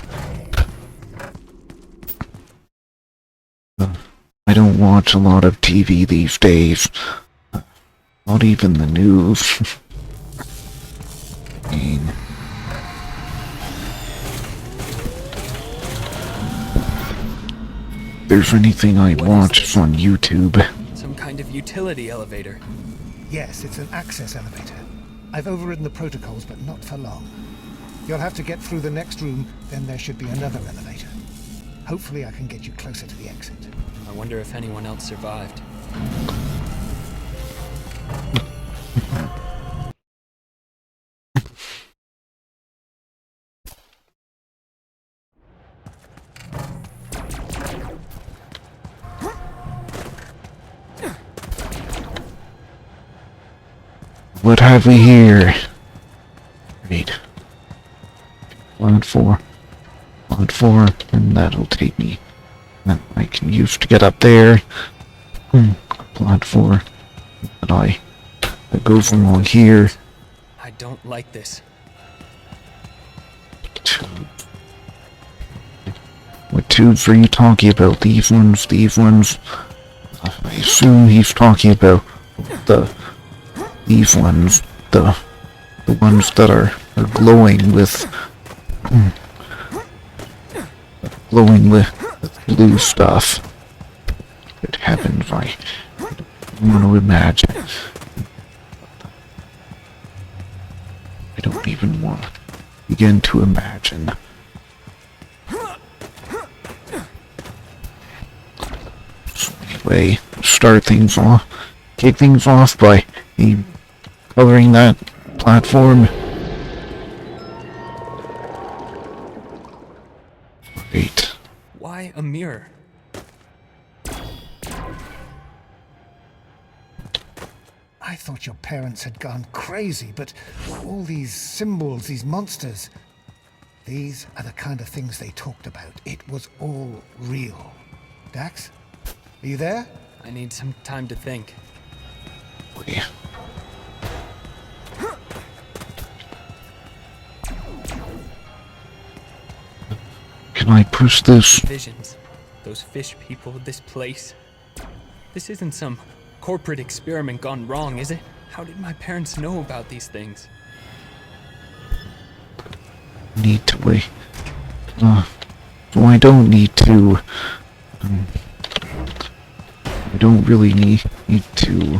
[SPEAKER 1] I don't watch a lot of TV these days. Not even the news. I mean, if there's anything I watch, it's on YouTube.
[SPEAKER 6] Some kind of utility elevator.
[SPEAKER 2] Yes, it's an access elevator. I've overridden the protocols, but not for long. You'll have to get through the next room, then there should be another elevator. Hopefully I can get you closer to the exit.
[SPEAKER 6] I wonder if anyone else survived.
[SPEAKER 1] What have we here? Great. Plat 4, and that'll take me. That I can use to get up there. Plat 4. That goes along here.
[SPEAKER 6] I don't like this.
[SPEAKER 1] What tubes are you talking about? These ones? These ones? I assume he's talking about these ones. The ones that are glowing with blue stuff. Good heavens, I don't want to imagine. I don't even want to begin to imagine. So anyway, kick things off by coloring that platform. Great.
[SPEAKER 6] Why a mirror?
[SPEAKER 2] thought your parents had gone crazy, but all these symbols, these monsters, these are the kind of things they talked about. It was all real. Dax, are you there?
[SPEAKER 6] I need some time to think.
[SPEAKER 1] Yeah. Can I push this?
[SPEAKER 6] Visions. Those fish people, this place. This isn't some corporate experiment gone wrong, is it? How did my parents know about these things?
[SPEAKER 1] Need to wait. So I don't need to. I don't really need to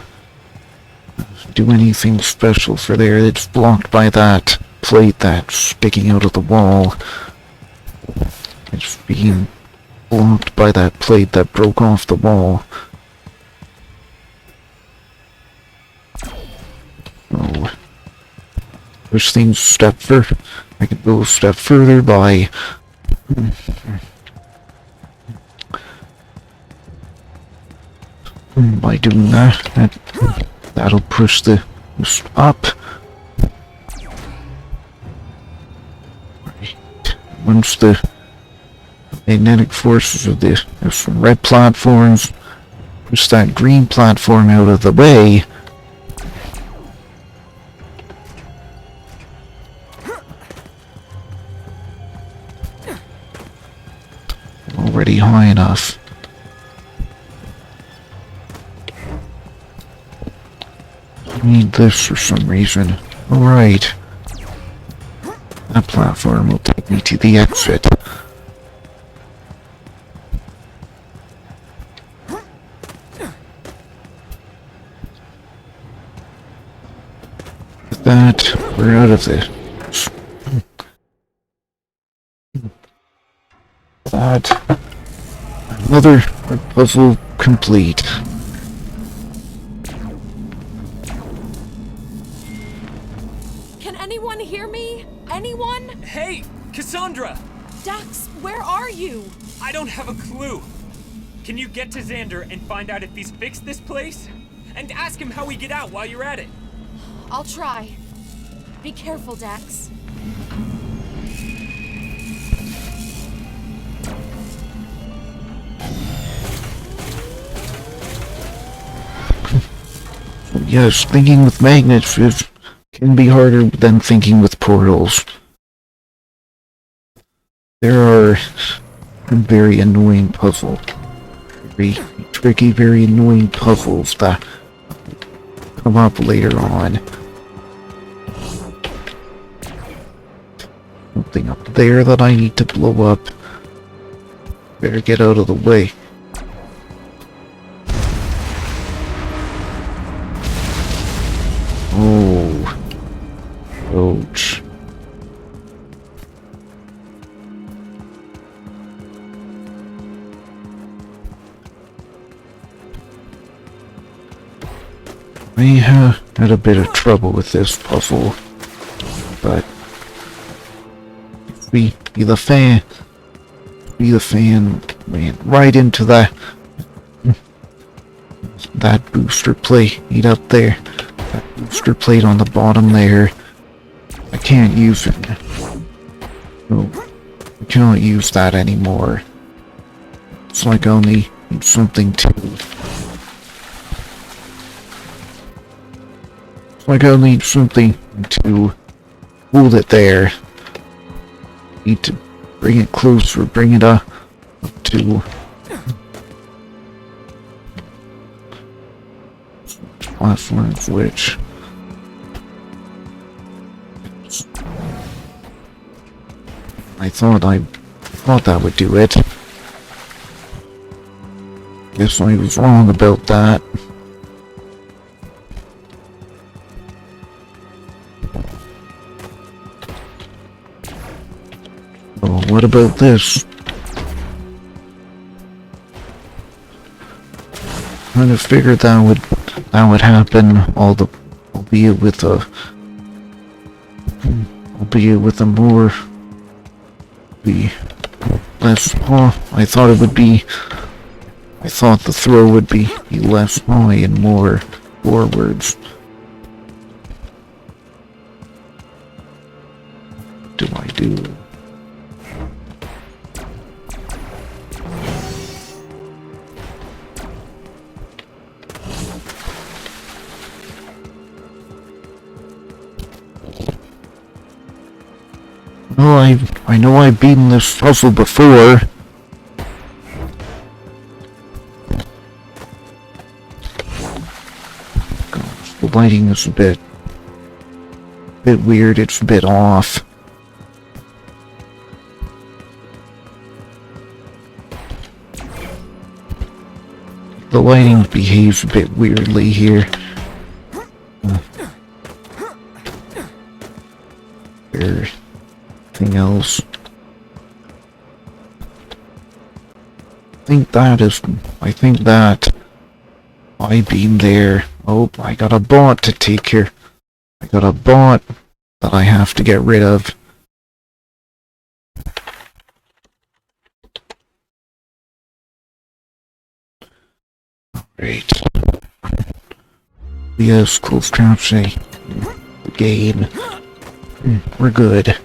[SPEAKER 1] do anything special for there. It's blocked by that plate that's sticking out of the wall. It's being blocked by that plate that broke off the wall. So, push things a step further. I can go a step further by doing that. That'll push this up. Right. Once the magnetic forces of this red platforms push that green platform out of the way, already high enough. I need this for some reason. Alright. That platform will take me to the exit. With that, we're out of this. That. Another puzzle complete.
[SPEAKER 5] Can anyone hear me? Anyone?
[SPEAKER 6] Hey, Cassandra!
[SPEAKER 5] Dax, where are you?
[SPEAKER 6] I don't have a clue. Can you get to Xander and find out if he's fixed this place? And ask him how we get out while you're at it.
[SPEAKER 5] I'll try. Be careful, Dax.
[SPEAKER 1] Yes, thinking with magnets can be harder than thinking with portals. There are very annoying puzzles. Very tricky, very annoying puzzles that come up later on. Something up there that I need to blow up. Better get out of the way. Oh. Ouch. We had a bit of trouble with this puzzle, but if we be the fan, ran right into that booster plate up there. That booster plate on the bottom there. I can't use it. No, I cannot use that anymore. It's like I only need something to. It's like I need something to hold it there. Need to bring it closer, bring it up to platforms, which I thought that would do it. Guess I was wrong about that. Oh, what about this? Kind of figured that would happen, albeit with a more less. I thought it would be. I thought the throw would be less high and more forwards. do I do? Well, I know I've beaten this puzzle before. Gosh, the lighting is a bit weird, it's a bit off. The lighting behaves a bit weirdly here. Anything else? I think that I've been there. Oh, I got a bot to take care. I got a bot that I have to get rid of. Great. Yes, close captioning. The game. We're good.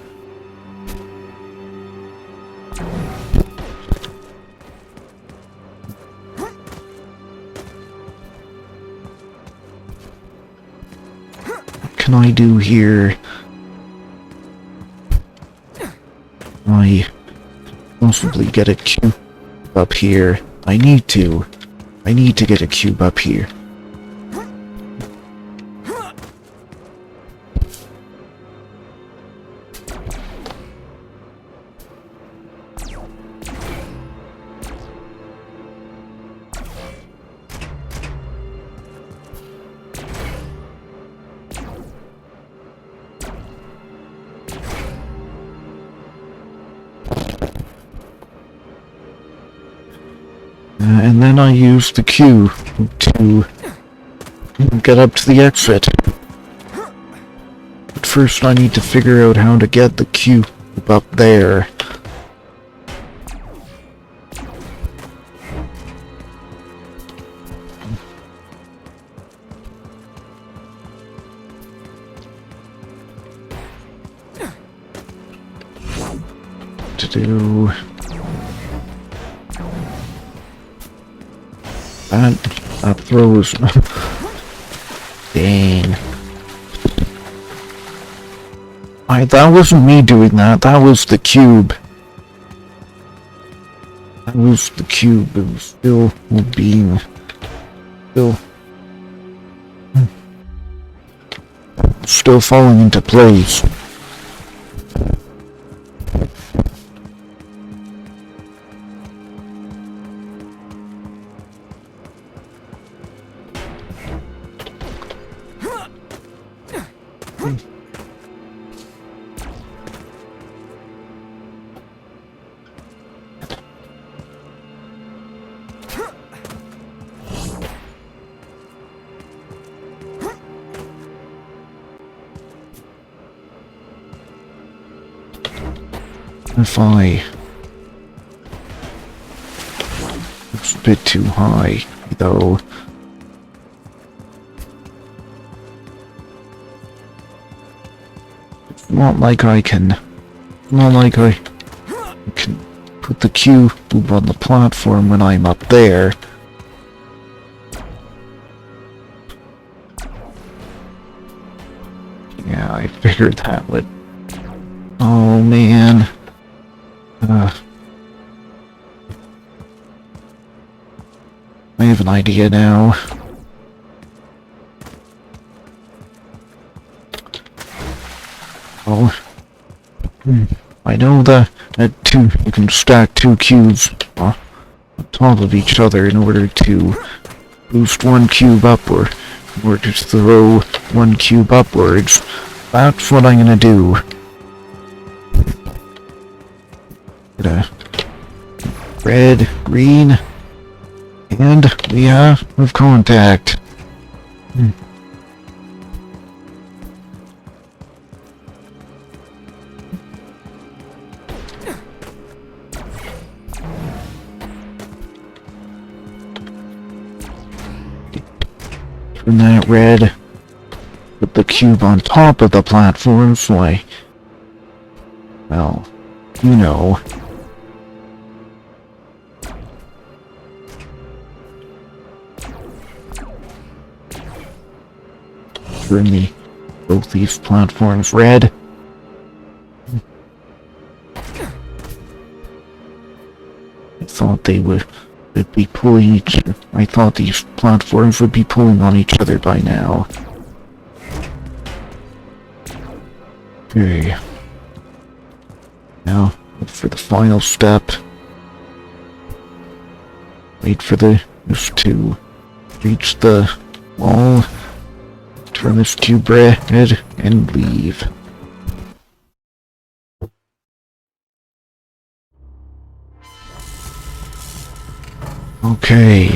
[SPEAKER 1] What can I do here? I possibly get a cube up here. I need to get a cube up here. And then I use the cube to get up to the exit. But first I need to figure out how to get the cube up there. To do... That throws... Dang. That wasn't me doing that, that was the cube. That was the cube, it was still being... Still falling into place. If it's a bit too high, though. It's not like I can put the cube on the platform when I'm up there. Yeah, I figured that would... Oh man. I have an idea now. Oh. I know that you can stack two cubes on top of each other in order to boost one cube upward, or to throw one cube upwards. That's what I'm gonna do. Get a red, green, and we have contact. Turn that red, put the cube on top of the platform so I well, you know. Turn both these platforms red. I thought they would be pulling I thought these platforms would be pulling on each other by now. Okay. Now, for the final step. Wait for this to reach the wall. Turn this cube red and leave. Okay.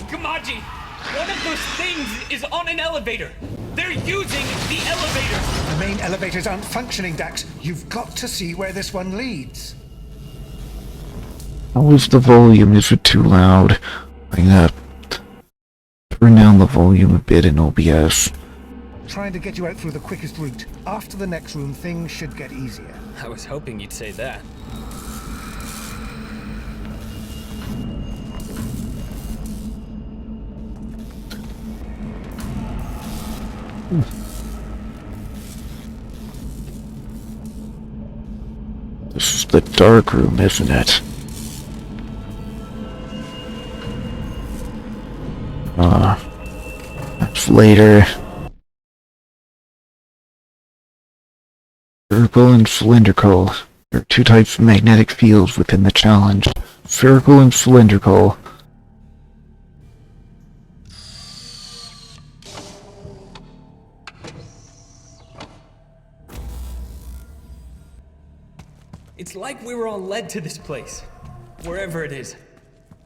[SPEAKER 6] Gamaji! One of those things is on an elevator! They're using the elevator!
[SPEAKER 2] The main elevators aren't functioning, Dax. You've got to see where this one leads.
[SPEAKER 1] How is the volume? Is it too loud? I'm gonna turn down the volume a bit in OBS.
[SPEAKER 2] Trying to get you out through the quickest route. After the next room, things should get easier.
[SPEAKER 6] I was hoping you'd say that.
[SPEAKER 1] This is the dark room, isn't it? That's later. Spherical and cylindrical. There are two types of magnetic fields within the challenge. Spherical and cylindrical.
[SPEAKER 6] It's like we were all led to this place. Wherever it is.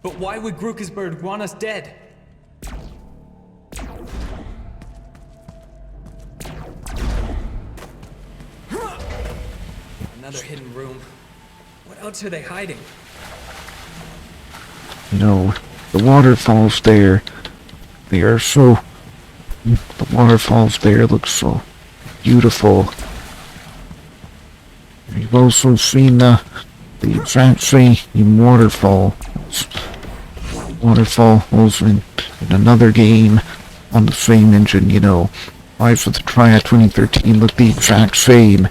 [SPEAKER 6] But why would Grukersberg want us dead? Another hidden room. What else are they hiding?
[SPEAKER 1] You know, the waterfalls there, they are so... The waterfalls there look so beautiful. You've also seen the exact same waterfalls in another game on the same engine, you know. Life of the Triad 2013 looked the exact same.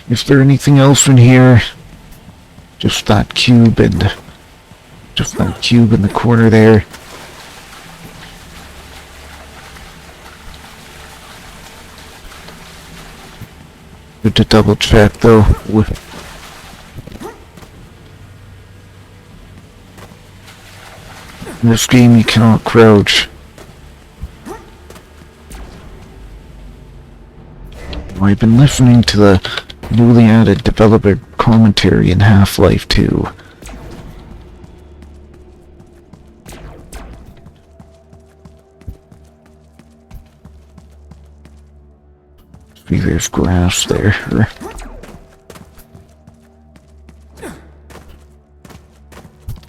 [SPEAKER 1] Is there anything else in here? Just that cube in the corner there. Good to double check though. In this game you cannot crouch. I've been listening to the newly added developer commentary in Half-Life 2. See, there's grass there.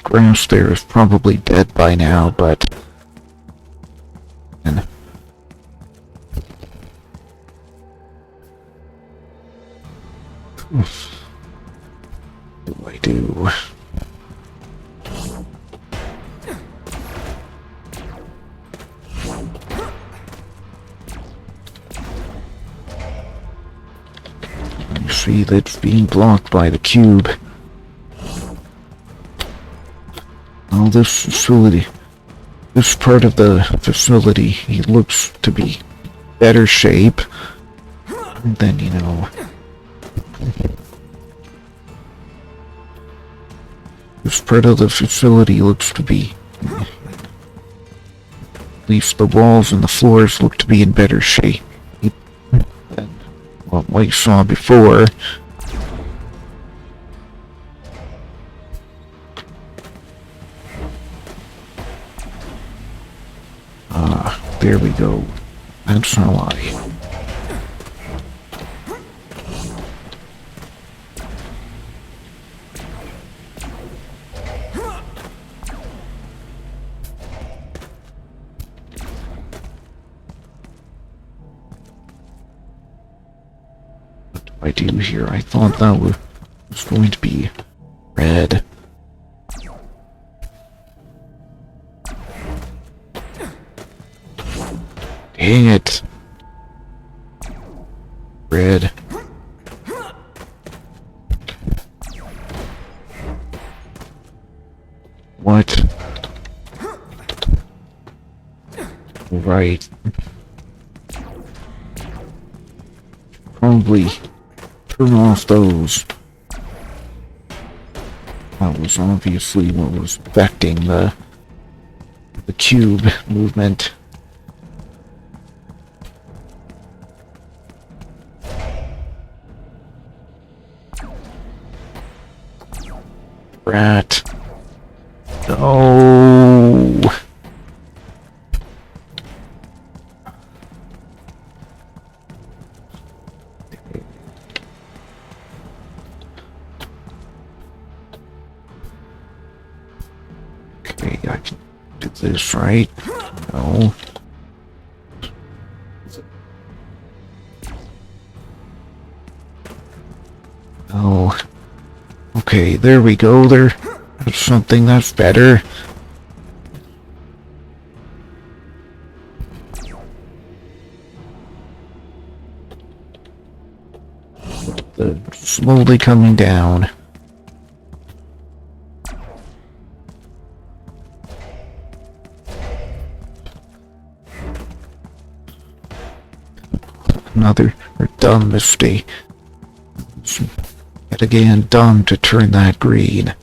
[SPEAKER 1] Grass there is probably dead by now, but... What do I do? You see that's being blocked by the cube. Well, this facility, this part of the facility, it looks to be better shape than, you know, this part of the facility looks to be, at least the walls and the floors look to be in better shape than what we saw before. There we go. That's how I... What do I do here? I thought that was going to be red. Dang it. Red. What? Right. Probably turn off those. That was obviously what was affecting the cube movement. Rat. No. Okay, I can do this, right? No. Oh. Okay, there we go. There's something that's better. Slowly coming down. Another dumb mistake. Yet again, dumb to turn that green.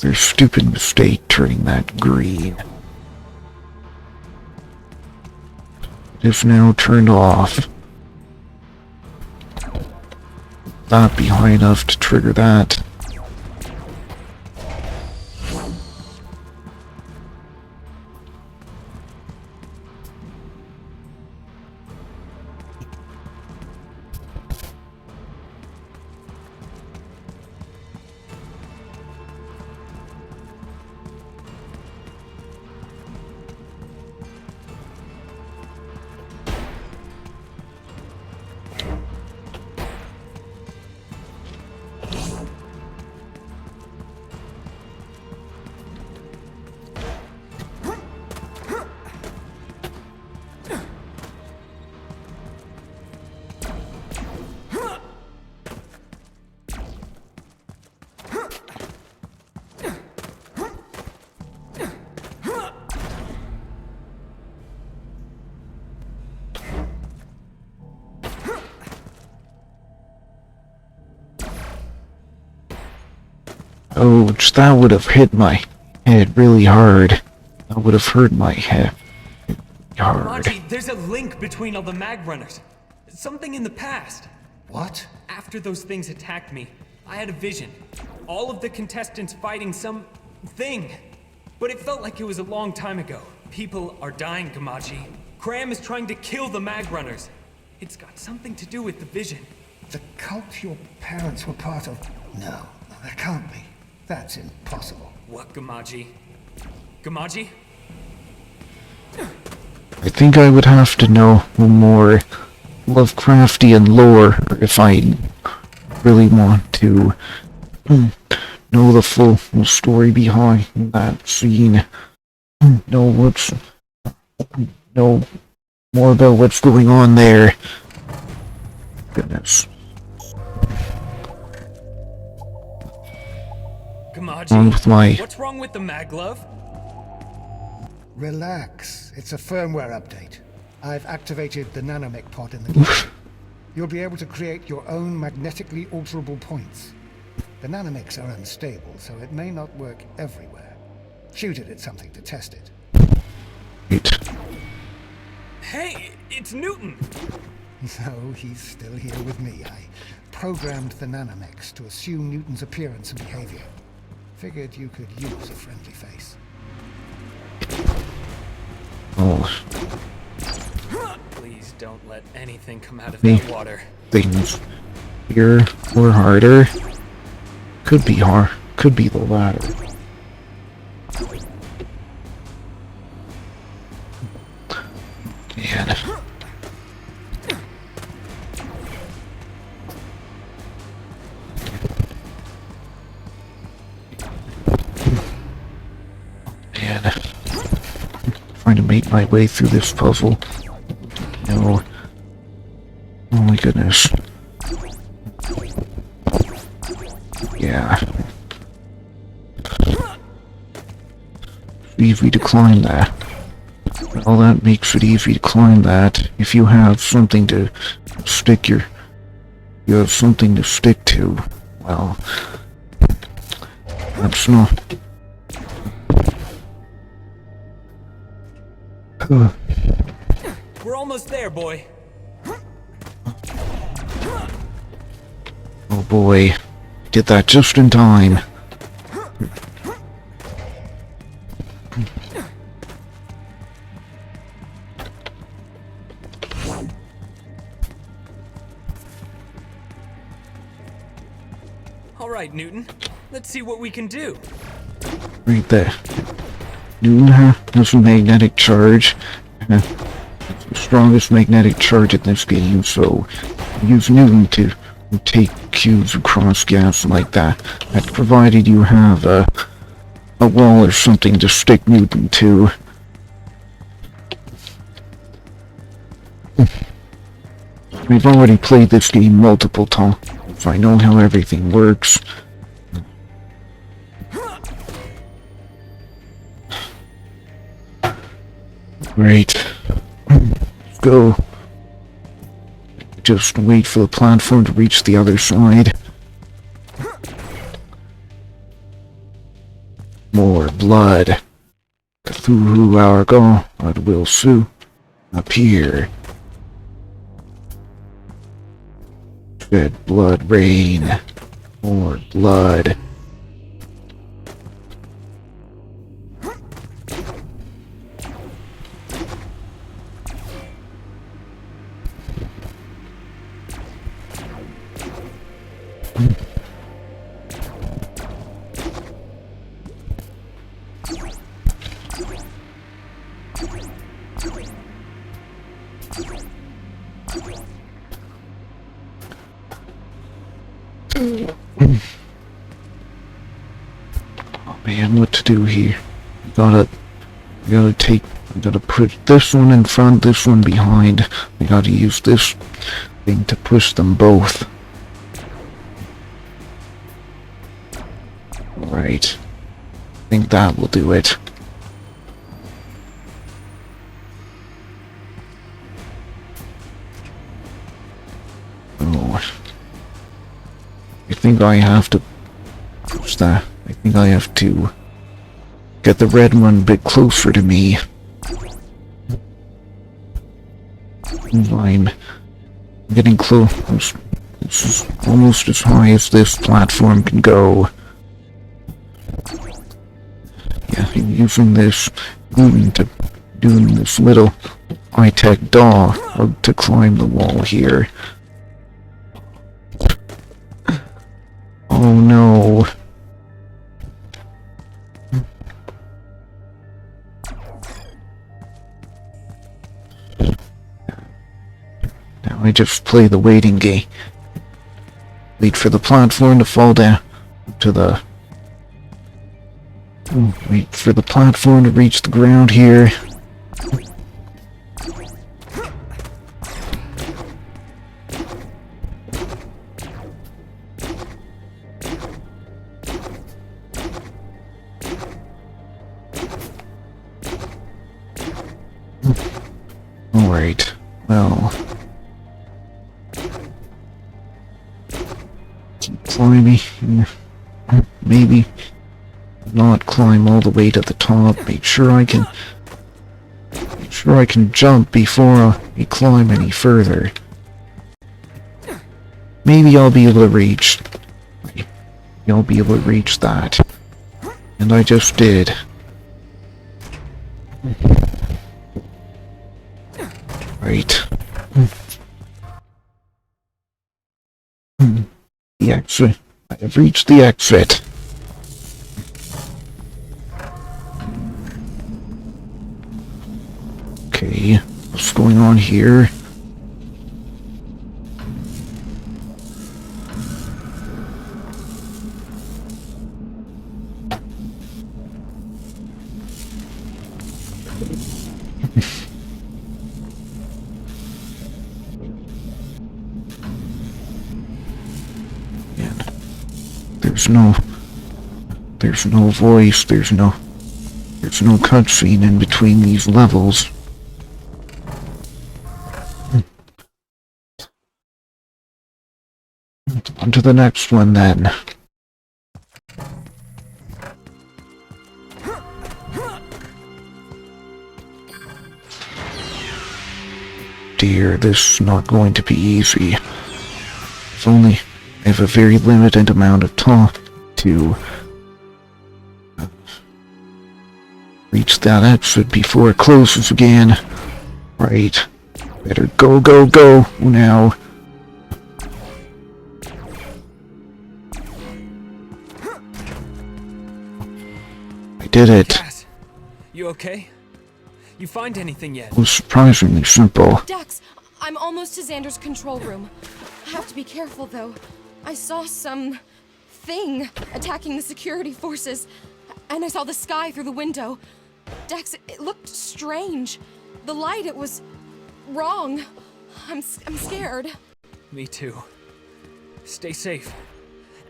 [SPEAKER 1] Their stupid mistake turning that green. It is now turned off. Not be high enough to trigger that. Ouch, that would have hit my head really hard. That would have hurt my head hard.
[SPEAKER 6] Monty, there's a link between all the mag runners. Something in the past.
[SPEAKER 2] What?
[SPEAKER 6] After those things attacked me, I had a vision. All of the contestants fighting some thing. But it felt like it was a long time ago. People are dying, Gamachi. Cram is trying to kill the mag runners. It's got something to do with the vision.
[SPEAKER 2] The cult your parents were part of? No, that can't be. That's impossible.
[SPEAKER 6] What, Gamachi? Gamachi?
[SPEAKER 1] I think I would have to know more Lovecraftian lore if I really want to know the full story behind that scene. Know more about what's going on there. Goodness.
[SPEAKER 6] Gamachi, what's wrong with the maglev?
[SPEAKER 2] Relax. It's a firmware update. I've activated the nanomech pod in the game. You'll be able to create your own magnetically alterable points. The nanomechs are unstable, so it may not work everywhere. Shoot it at something to test it.
[SPEAKER 6] Hey, it's Newton!
[SPEAKER 2] No, he's still here with me. I programmed the nanomechs to assume Newton's appearance and behavior. Figured you could use a friendly face.
[SPEAKER 1] Oh,
[SPEAKER 6] Please don't let anything come out of
[SPEAKER 1] Me.
[SPEAKER 6] that water.
[SPEAKER 1] things here or harder. Could be hard. Could be the latter. Man. Man. Trying to make my way through this puzzle. No. Oh my goodness. Yeah. Easy to climb that. Well, that makes it easy to climb that. If you have something to stick your... You have something to stick to. Well... That's not...
[SPEAKER 6] We're almost there, boy.
[SPEAKER 1] Oh boy. Did that just in time.
[SPEAKER 6] All right, Newton. Let's see what we can do.
[SPEAKER 1] Right there. Newton has a magnetic charge. It's the strongest magnetic charge in this game, so use Newton to take cubes across gas like that. That's provided you have a wall or something to stick Newton to. We've already played this game multiple times. I know how everything works. Great. Let's go. Just wait for the platform to reach the other side. More blood. Cthulhu, our god, will soon appear. Shed blood rain. More blood. Oh man, what to do here? Gotta put this one in front, this one behind. We gotta use this thing to push them both. Right. I think that will do it. Oh. I think I have to push that. I think I have to get the red one a bit closer to me. I'm getting close. This is almost as high as this platform can go. Yeah, I'm using this doing this little high-tech dog to climb the wall here. Oh no. Now I just play the waiting game. Wait for the platform to fall down to the... Wait for the platform to reach the ground here. Alright, well... Keep climbing. Maybe not climb all the way to the top. Make sure I can jump before I climb any further. Maybe I'll be able to reach... I'll be able to reach that. And I just did. Right. The exit. I have reached the exit. Okay, what's going on here? There's no voice, there's no cutscene in between these levels. On to the next one then. Dear, this is not going to be easy. If only I have a very limited amount of time to reach that exit before it closes again. Right. Better go, go, go now. I did it.
[SPEAKER 6] Cass, you okay? You find anything yet?
[SPEAKER 1] It was surprisingly simple.
[SPEAKER 5] Dax, I'm almost to Xander's control room. I have to be careful, though. I saw some thing attacking the security forces, and I saw the sky through the window. Dax, it looked strange. The light, it was wrong. I'm scared.
[SPEAKER 6] Me too. Stay safe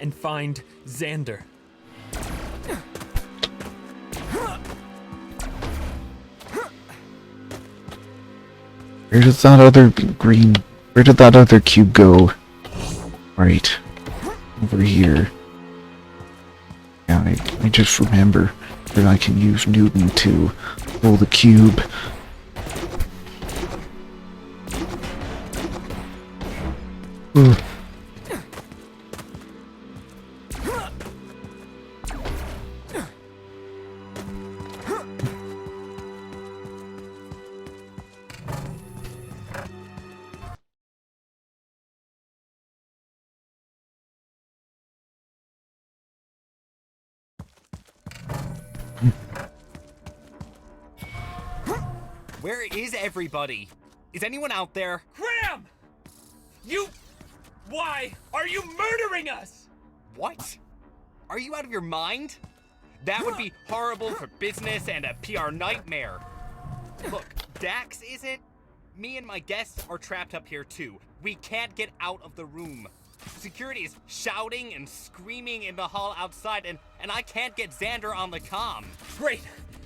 [SPEAKER 6] and find Xander.
[SPEAKER 1] Where did that other cube go? Right. Over here. Yeah, I just remember that I can use Newton to pull the cube. Ugh.
[SPEAKER 3] Where is everybody? Is anyone out there?
[SPEAKER 6] Graham! Why are you murdering us?
[SPEAKER 3] What? Are you out of your mind? That would be horrible for business and a PR nightmare. Look, Dax isn't. Me and my guests are trapped up here too. We can't get out of the room. Security is shouting and screaming in the hall outside, and I can't get Xander on the comm.
[SPEAKER 6] Great.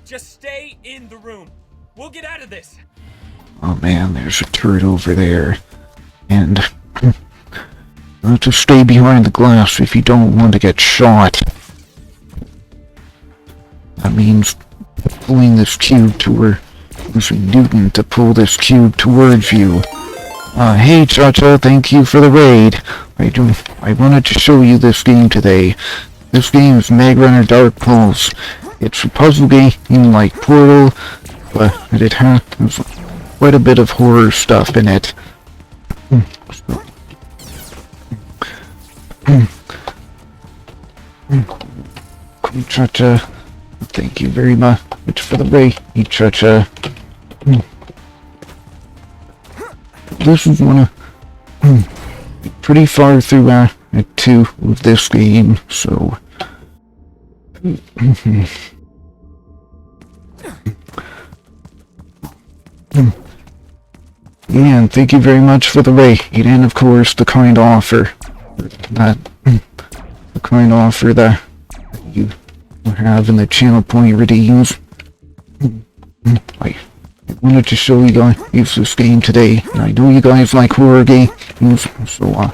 [SPEAKER 6] Just stay in the room. We'll get out of this.
[SPEAKER 1] Oh man, there's a turret over there. And you have to stay behind the glass if you don't want to get shot. That means pulling this cube toward using Newton to pull this cube towards you. Hey Cha-Cha, thank you for the raid. I wanted to show you this game today. This game is Mag Runner Dark Pulse. It's a puzzle game like Portal, but it has quite a bit of horror stuff in it. Cha-Cha, thank you very much for the raid, Cha-Cha. This is one of pretty far through Act 2 of this game, so yeah, and thank you very much for the raid, and of course the kind offer that you have in the channel point redeems. I wanted to show you guys this game today, and I know you guys like horror games, so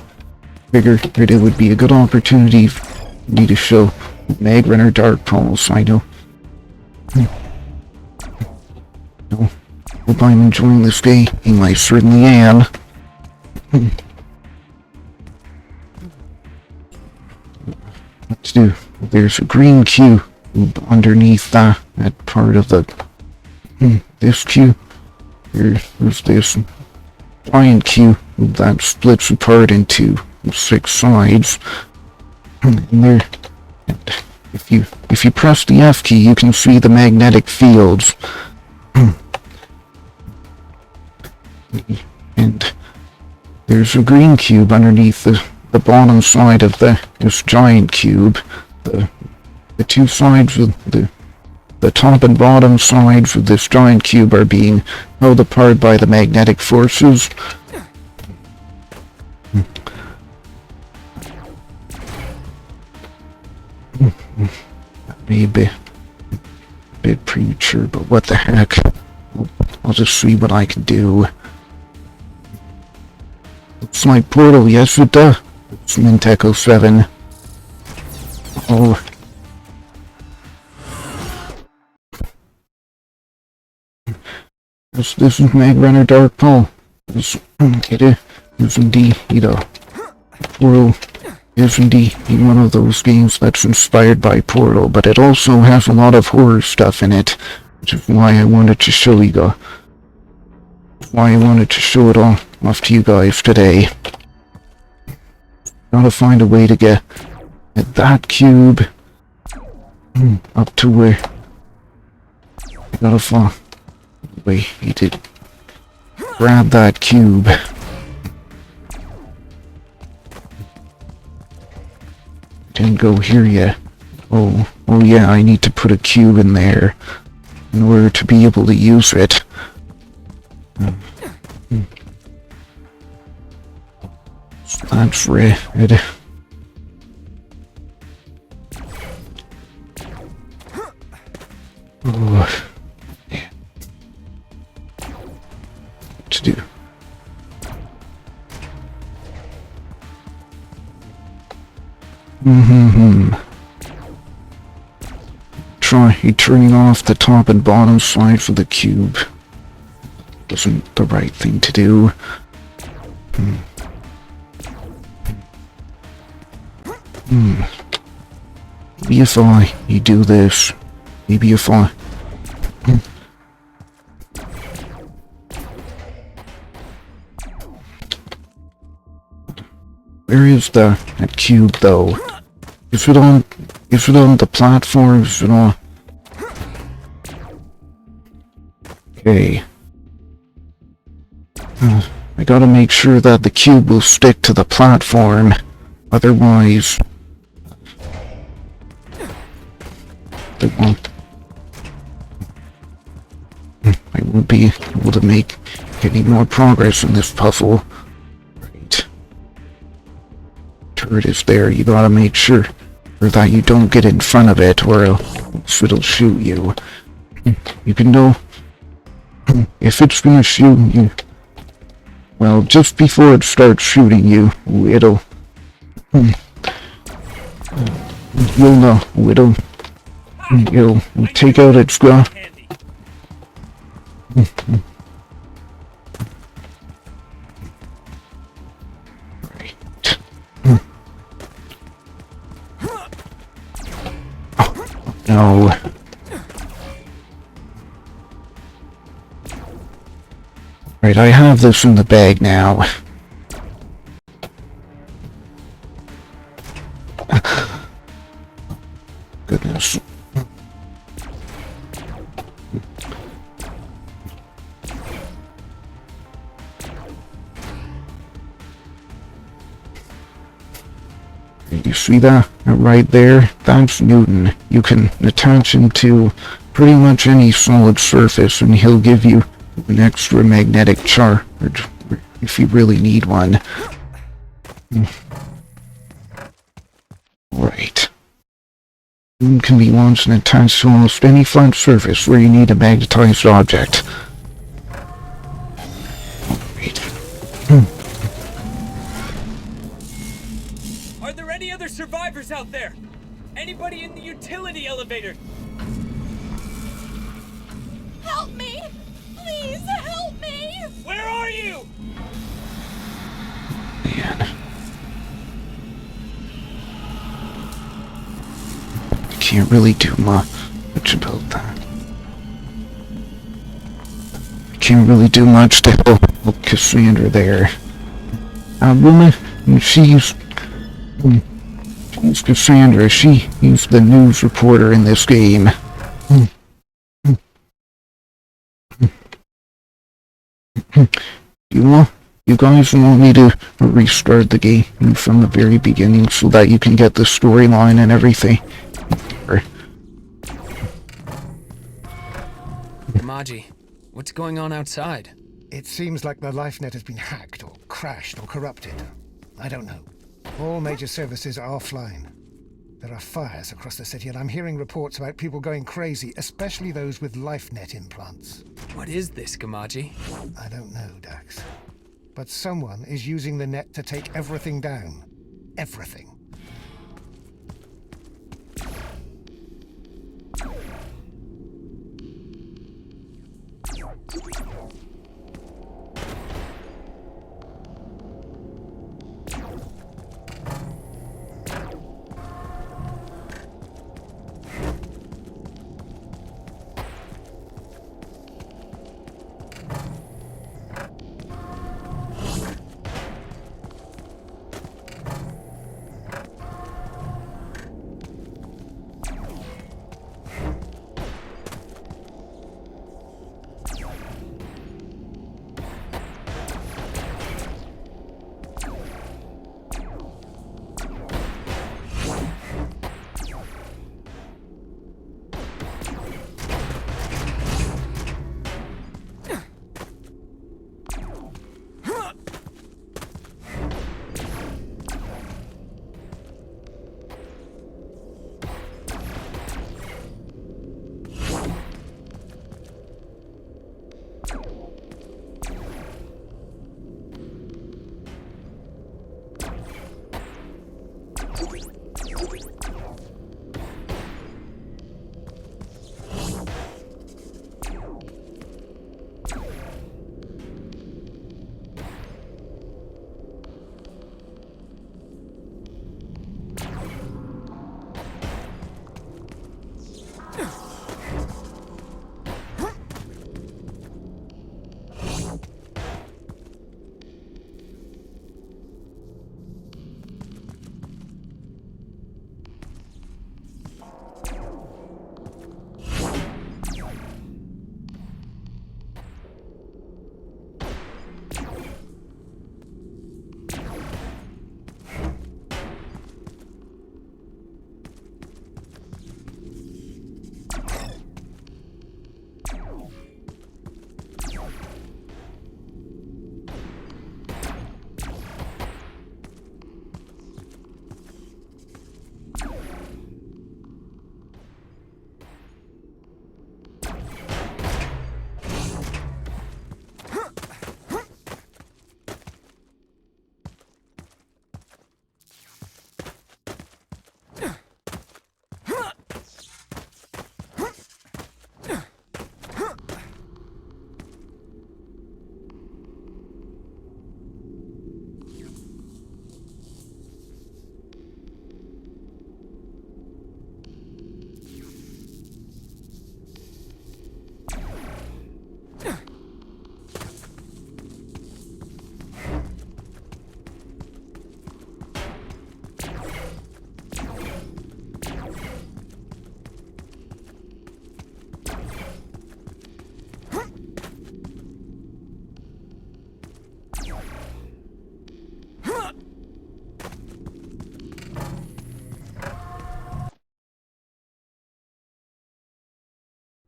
[SPEAKER 1] figured that it would be a good opportunity for me to show Mag Runner Dark Pulse. I know. Hope I'm enjoying this game. I certainly am. Let's do. There's a green cube underneath that part of the. This cube. There's this giant cube that splits apart into 6 sides. And there, if you press the F key, you can see the magnetic fields. And there's a green cube underneath the bottom side of this giant cube. The two sides of the top and bottom sides of this giant cube are being held apart by the magnetic forces. Maybe a bit premature, but what the heck? I'll just see what I can do. Looks like Portal, yes it does. It's Mint Echo 7. Oh. This is Mag Runner Dark Pole. It is indeed a Portal is indeed one of those games that's inspired by Portal, but it also has a lot of horror stuff in it, which is why I wanted to show you it all off to you guys today. Gotta find a way to get that cube up to where I gotta find a way to grab that cube. Didn't go here yet. Oh yeah, I need to put a cube in there in order to be able to use it. That's red. Oh, yeah. What to do? Try turning off the top and bottom sides of the cube. Wasn't the right thing to do. Maybe if you do this. Maybe if I... Where is that cube though? Is it on the platform? Is it on... Okay. I gotta make sure that the cube will stick to the platform. Otherwise... I won't be able to make any more progress in this puzzle. Right. Turret is there. You gotta make sure that you don't get in front of it, or else it'll shoot you. You can know if it's gonna shoot you. Well, just before it starts shooting you, it'll... You'll know. It'll take out its gun. Right. Oh, no. Right, I have this in the bag now. Goodness. You see that right there? That's Newton. You can attach him to pretty much any solid surface and he'll give you an extra magnetic charge if you really need one. Right. Newton can be launched and attached to almost any flat surface where you need a magnetized object.
[SPEAKER 6] Are there any other survivors out there? Anybody in the utility elevator?
[SPEAKER 5] Help me! Please help me!
[SPEAKER 6] Where are you?
[SPEAKER 1] Man. I can't really do much about that. I can't really do much to help Cassandra there. Woman, she's Cassandra. She's the news reporter in this game. You guys want me to restart the game from the very beginning so that you can get the storyline and everything?
[SPEAKER 6] Kamaji, what's going on outside?
[SPEAKER 2] It seems like the LifeNet has been hacked or crashed or corrupted. I don't know. All major services are offline. There are fires across the city, and I'm hearing reports about people going crazy, especially those with LifeNet implants.
[SPEAKER 6] What is this, Kamaji?
[SPEAKER 2] I don't know, Dax. But someone is using the net to take everything down. Everything.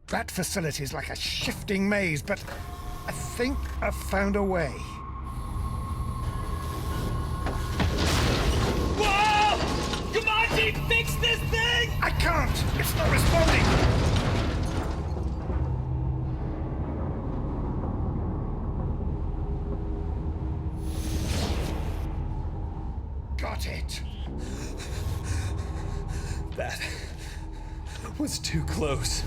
[SPEAKER 2] That facility is like a shifting maze, but I think I've found a way.
[SPEAKER 6] Whoa! Kamaji, fix this thing!
[SPEAKER 2] I can't! It's not responding! Got it!
[SPEAKER 6] That was too close.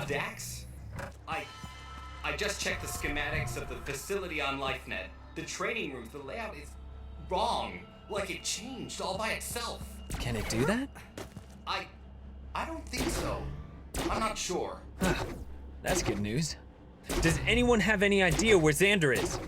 [SPEAKER 3] Dax? I I just checked the schematics of the facility on LifeNet. The training rooms, the layout is wrong. Like it changed all by itself.
[SPEAKER 6] Can it do that?
[SPEAKER 3] I don't think so. I'm not sure.
[SPEAKER 6] That's good news. Does anyone have any idea where Xander is?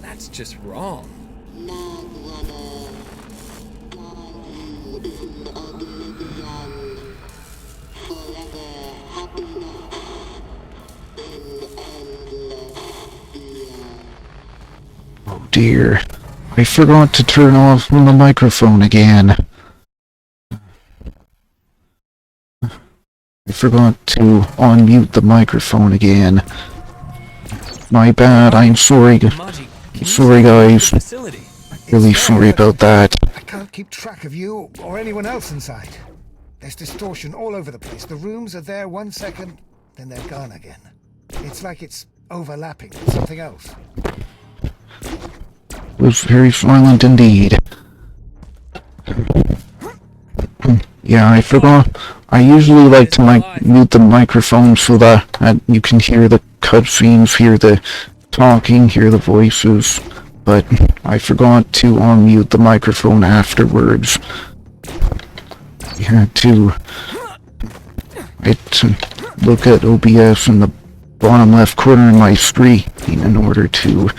[SPEAKER 6] That's just wrong.
[SPEAKER 1] Oh dear. I forgot to turn off the microphone again. I forgot to unmute the microphone again. My bad, I'm sorry.
[SPEAKER 6] Gamaji, can you
[SPEAKER 1] Sorry,
[SPEAKER 6] step into the
[SPEAKER 1] guys.
[SPEAKER 6] facility?
[SPEAKER 1] Really sorry about that.
[SPEAKER 2] I can't keep track of you or anyone else inside. There's distortion all over the place. The rooms are there 1 second, then they're gone again. It's like it's overlapping with something else.
[SPEAKER 1] It was very silent indeed. Yeah, I forgot. I usually like to mute the microphone so that you can hear the cutscenes, hear the talking, hear the voices. But I forgot to unmute the microphone afterwards. I had to look at OBS in the bottom left corner of my screen in order to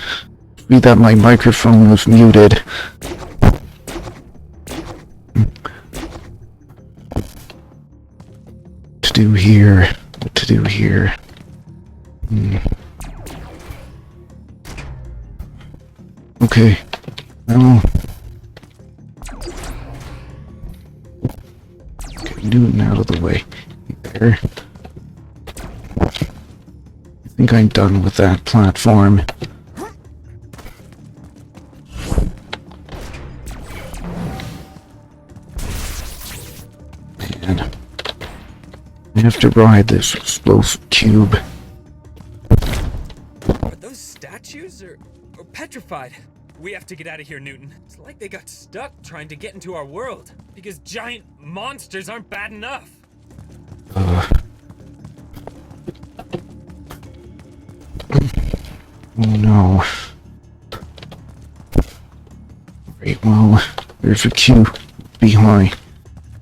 [SPEAKER 1] see that my microphone was muted. What to do here? Okay. Now, get Newton out of the way. There. I think I'm done with that platform. Man. I have to ride this explosive cube.
[SPEAKER 6] Are those statues or petrified? We have to get out of here, Newton. It's like they got stuck trying to get into our world. Because giant monsters aren't bad enough.
[SPEAKER 1] Oh no. Right, well, there's a cube behind.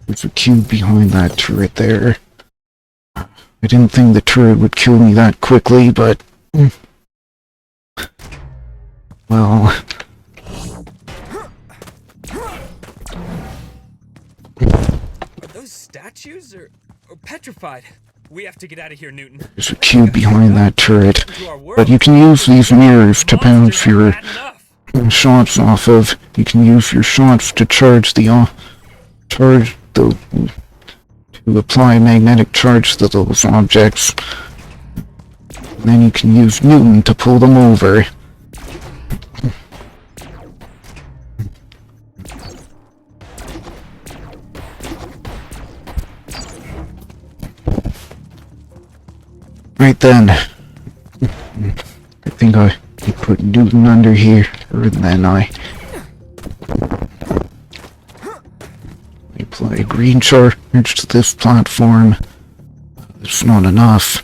[SPEAKER 1] There's a cube behind that turret there. I didn't think the turret would kill me that quickly, but... well...
[SPEAKER 6] Are those statues or petrified? We have to get out of here, Newton.
[SPEAKER 1] There's a cube behind that turret, but you can use these mirrors to bounce your shots off of. You can use your shots to to apply a magnetic charge to those objects. And then you can use Newton to pull them over. Right then. I think I put Newton under here, and then I apply a green charge to this platform. It's not enough.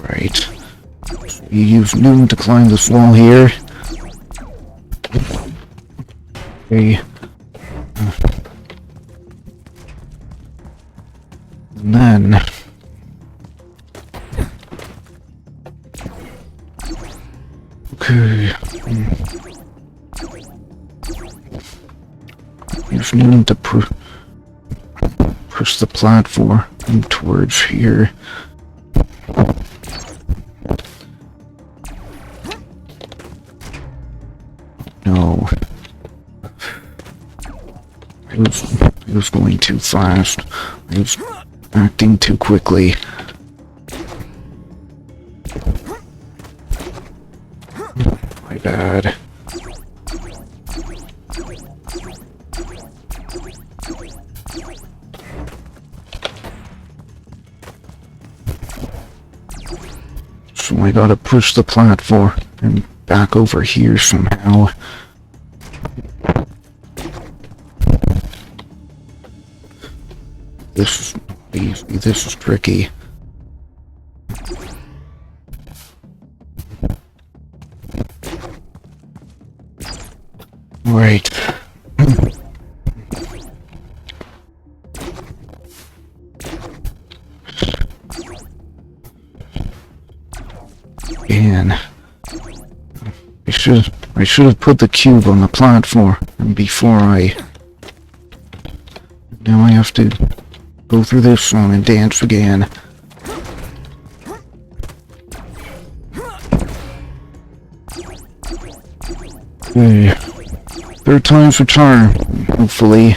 [SPEAKER 1] Right. So you use Newton to climb this wall here. Okay. And then... okay. Use Newton to push the platform towards here. No. I was going too fast. I was acting too quickly. My bad. So I gotta push the platform and back over here somehow. This is easy. This is tricky. Right. And I should have put the cube on the platform before I. Now I have to go through this song and dance again. Okay. Third time's a charm, hopefully.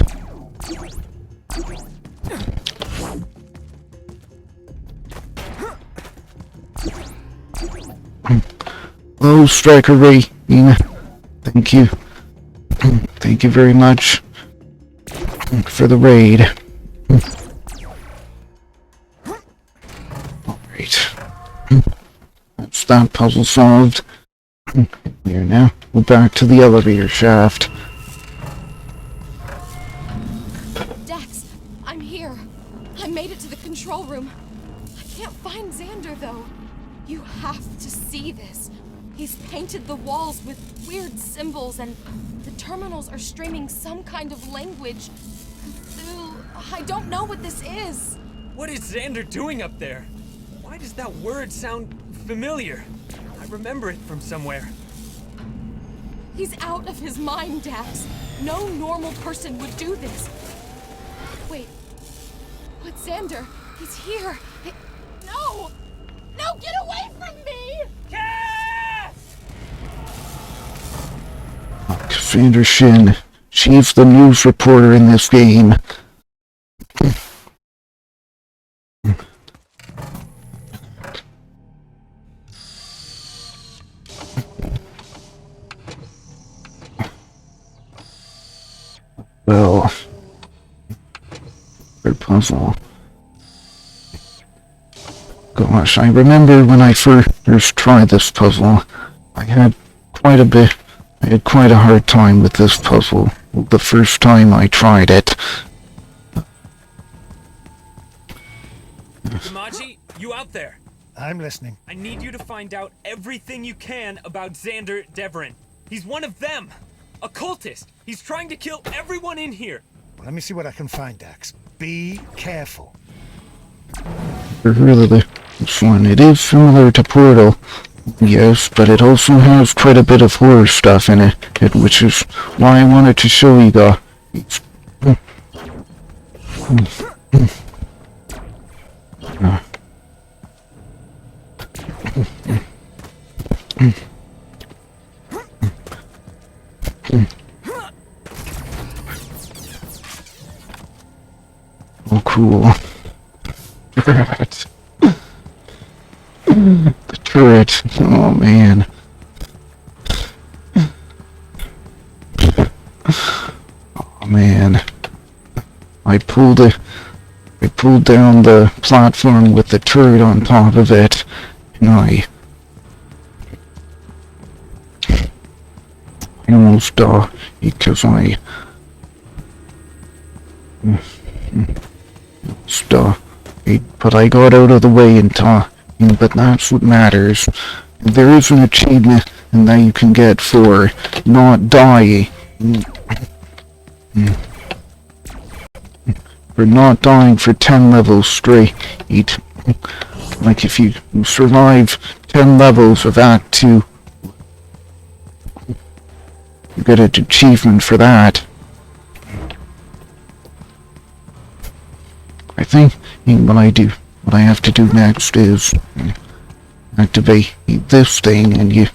[SPEAKER 1] Hello, Striker Rain. Thank you. Thank you very much for the raid. Alright. That's that puzzle solved. Here now. We're back to the elevator shaft.
[SPEAKER 5] Dex, I'm here. I made it to the control room. I can't find Xander, though. You have to see this. He's painted the walls with weird symbols, and the terminals are streaming some kind of language. I don't know what this is.
[SPEAKER 6] What is Xander doing up there? Why does that word sound familiar? I remember it from somewhere.
[SPEAKER 5] He's out of his mind, Dax. No normal person would do this. Wait. But Xander, he's here. No! No, get away from me!
[SPEAKER 1] Xander Shin. She's the news reporter in this game. Well, third puzzle. Gosh, I remember when I first tried this puzzle, I had quite a hard time with this puzzle the first time I tried it.
[SPEAKER 6] Kamaji, you out there?
[SPEAKER 2] I'm listening.
[SPEAKER 6] I need you to find out everything you can about Xander Deverin. He's one of them. A cultist. He's trying to kill everyone in here.
[SPEAKER 2] Let me see what I can find, Dax. Be careful.
[SPEAKER 1] Really, this one, it is similar to Portal, yes, but it also has quite a bit of horror stuff in it, which is why I wanted to show you the... Oh, cool. Turret. The turret. Oh, man. Oh, man. I pulled down the platform with the turret on top of it, and I almost died because but I got out of the way in time, but that's what matters. There is an achievement and that you can get for not dying. For not dying for 10 levels straight. Like if you survive 10 levels of Act 2, you get an achievement for that. I think what I have to do next is activate this thing, and you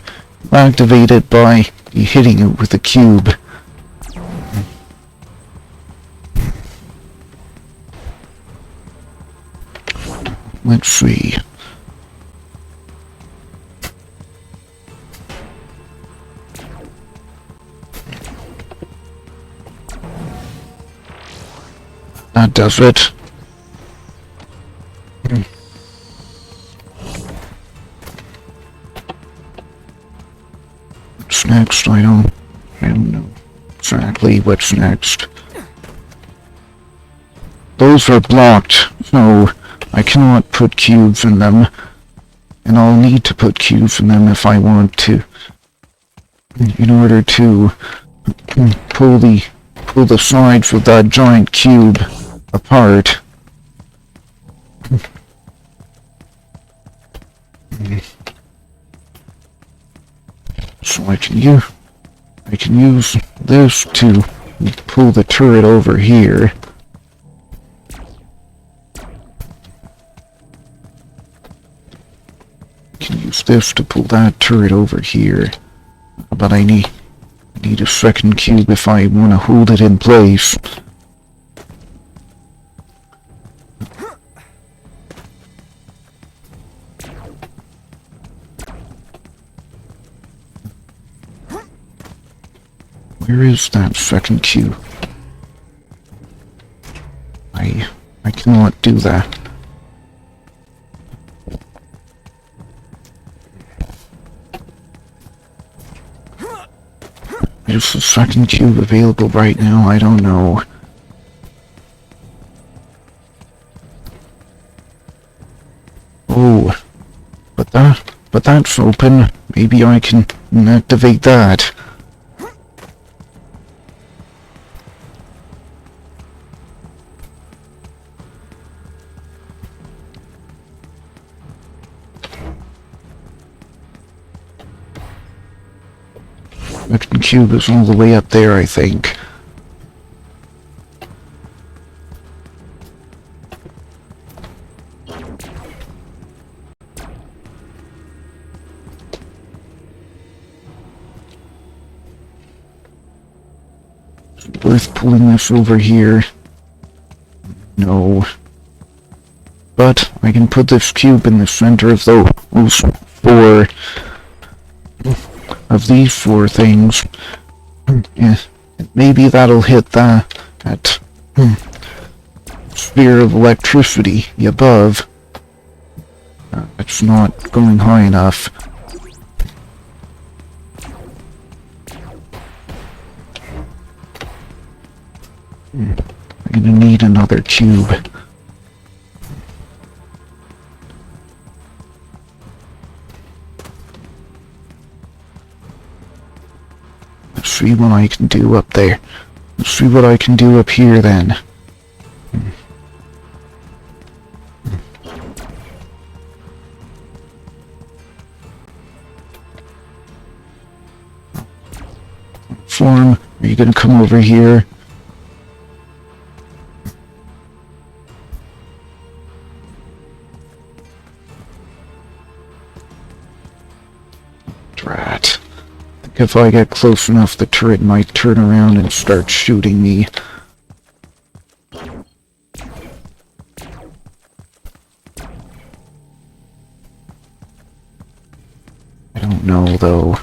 [SPEAKER 1] activate it by hitting it with a cube. Let's see. That does it. What's next? I don't know exactly what's next. those are blocked, so I cannot put cubes in them. And I'll need to put cubes in them if I want to. In order to pull the sides of that giant cube apart. So I can use this to pull the turret over here. I can use this to pull that turret over here. But I need a second cube if I want to hold it in place. Where is that second cube? I cannot do that. Is the second cube available right now? I don't know. Oh, but that's open. Maybe I can activate that. Second cube is all the way up there, I think. It's worth pulling this over here. No. But I can put this cube in the center of those four... of these four things. Yeah, maybe that'll hit that sphere of electricity above. It's not going high enough. I'm gonna need another cube. Let's see what I can do up there. Let's see what I can do up here then. Form, are you gonna come over here? Drat. If I get close enough, the turret might turn around and start shooting me. I don't know, though.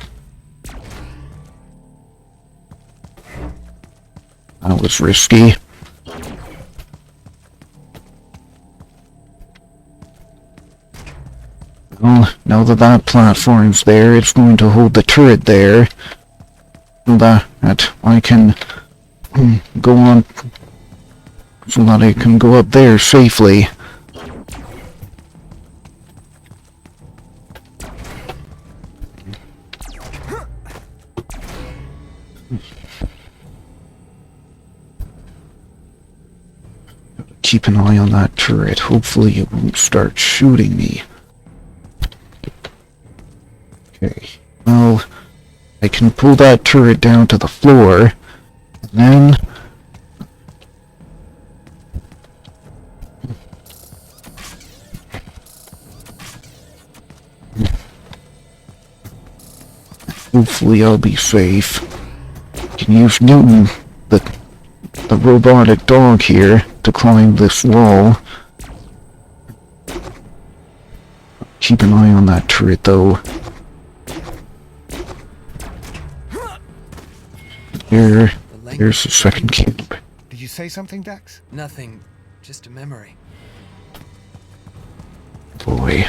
[SPEAKER 1] That was risky. Well, now that that platform's there, it's going to hold the turret there. So that I can go on, so that I can go up there safely. Keep an eye on that turret. Hopefully it won't start shooting me. Okay, well, I can pull that turret down to the floor, and then... hopefully I'll be safe. I can use Newton, the robotic dog here, to climb this wall. Keep an eye on that turret, though. There's the second cube.
[SPEAKER 2] Did you say something, Dax?
[SPEAKER 6] Nothing, just a memory.
[SPEAKER 1] Boy.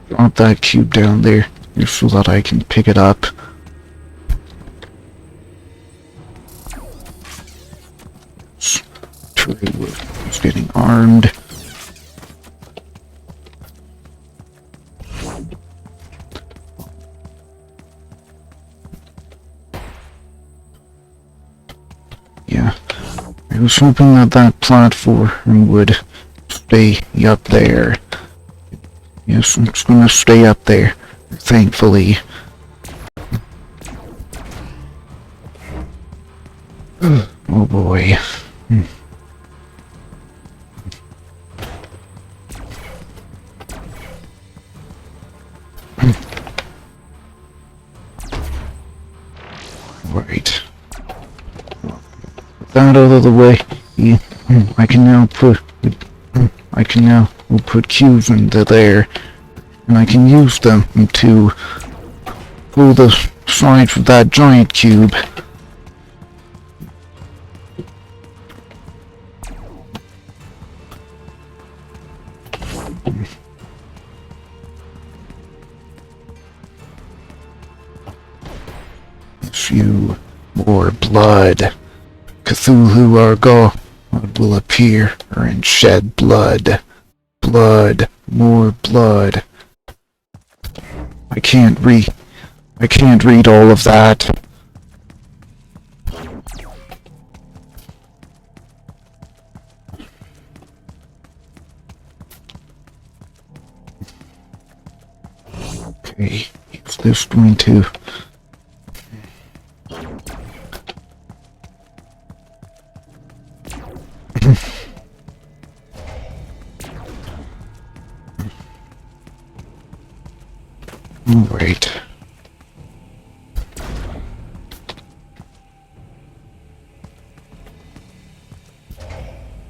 [SPEAKER 1] Drop that cube down there, just so that I can pick it up. It's getting armed. Yeah, I was hoping that that platform would stay up there. Yes, it's gonna stay up there, thankfully. Oh boy. Right. With that out of the way, I can now put cubes into there, and I can use them to pull the sides of that giant cube. Few more blood. Cthulhu our god will appear and shed blood. Blood. More blood. I can't read all of that. Okay, is this going to... Right.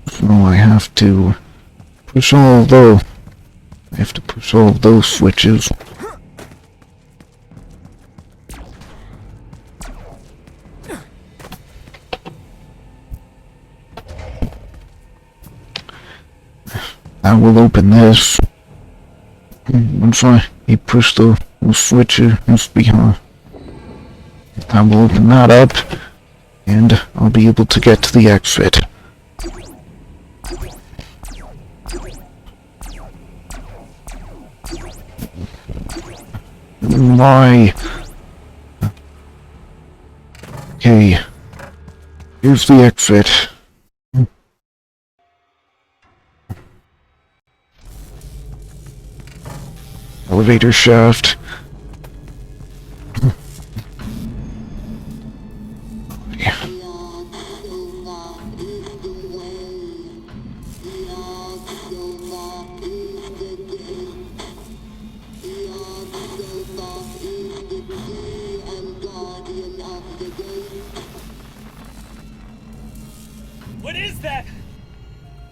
[SPEAKER 1] So I have to push all those. I have to push all those switches. That will open this. Once I push the switches behind, I will open that up, and I'll be able to get to the exit. Why? Okay. Here's the exit. Elevator shaft.
[SPEAKER 6] What is that?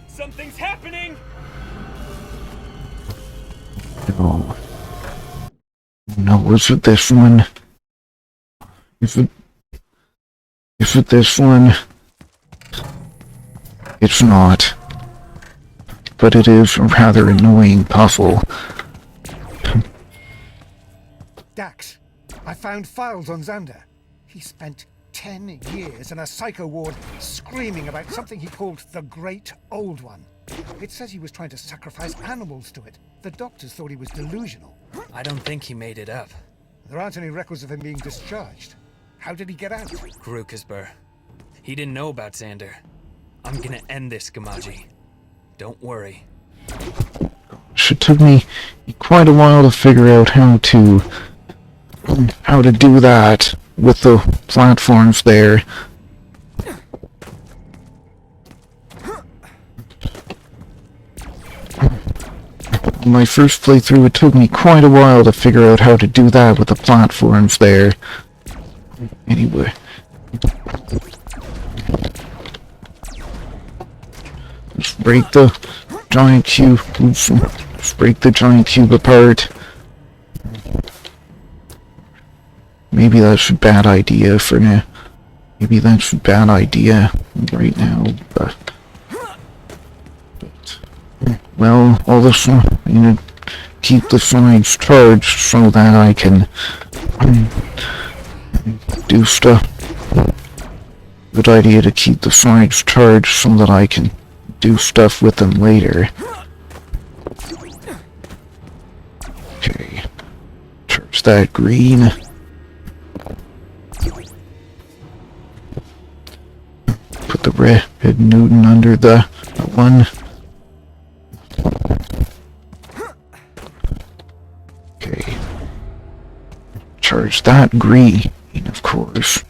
[SPEAKER 6] Something's happening!
[SPEAKER 1] No. No, is it this one? Is it this one? It's not. But it is a rather annoying puzzle.
[SPEAKER 2] Dax, I found files on Xander. He spent 10 years in a psycho ward screaming about something he called the Great Old One. It says he was trying to sacrifice animals to it. The doctors thought he was delusional.
[SPEAKER 6] I don't think he made it up.
[SPEAKER 2] There aren't any records of him being discharged. How did he get out?
[SPEAKER 6] Grukasper. He didn't know about Xander. I'm gonna end this, Gamaji. Don't worry.
[SPEAKER 1] It took me quite a while to figure out how to do that with the platforms there. In my first playthrough, it took me quite a while to figure out how to do that with the platforms there. Anyway. Let's break the giant cube. Let's break the giant cube apart. Maybe that's a bad idea for now. Maybe that's a bad idea right now, but well, all this, you know, keep the sides charged so that I can do stuff. Good idea to keep the sides charged so that I can do stuff with them later. Okay. Charge that green. Put the red Newton under the one. Okay. Charge that green, of course.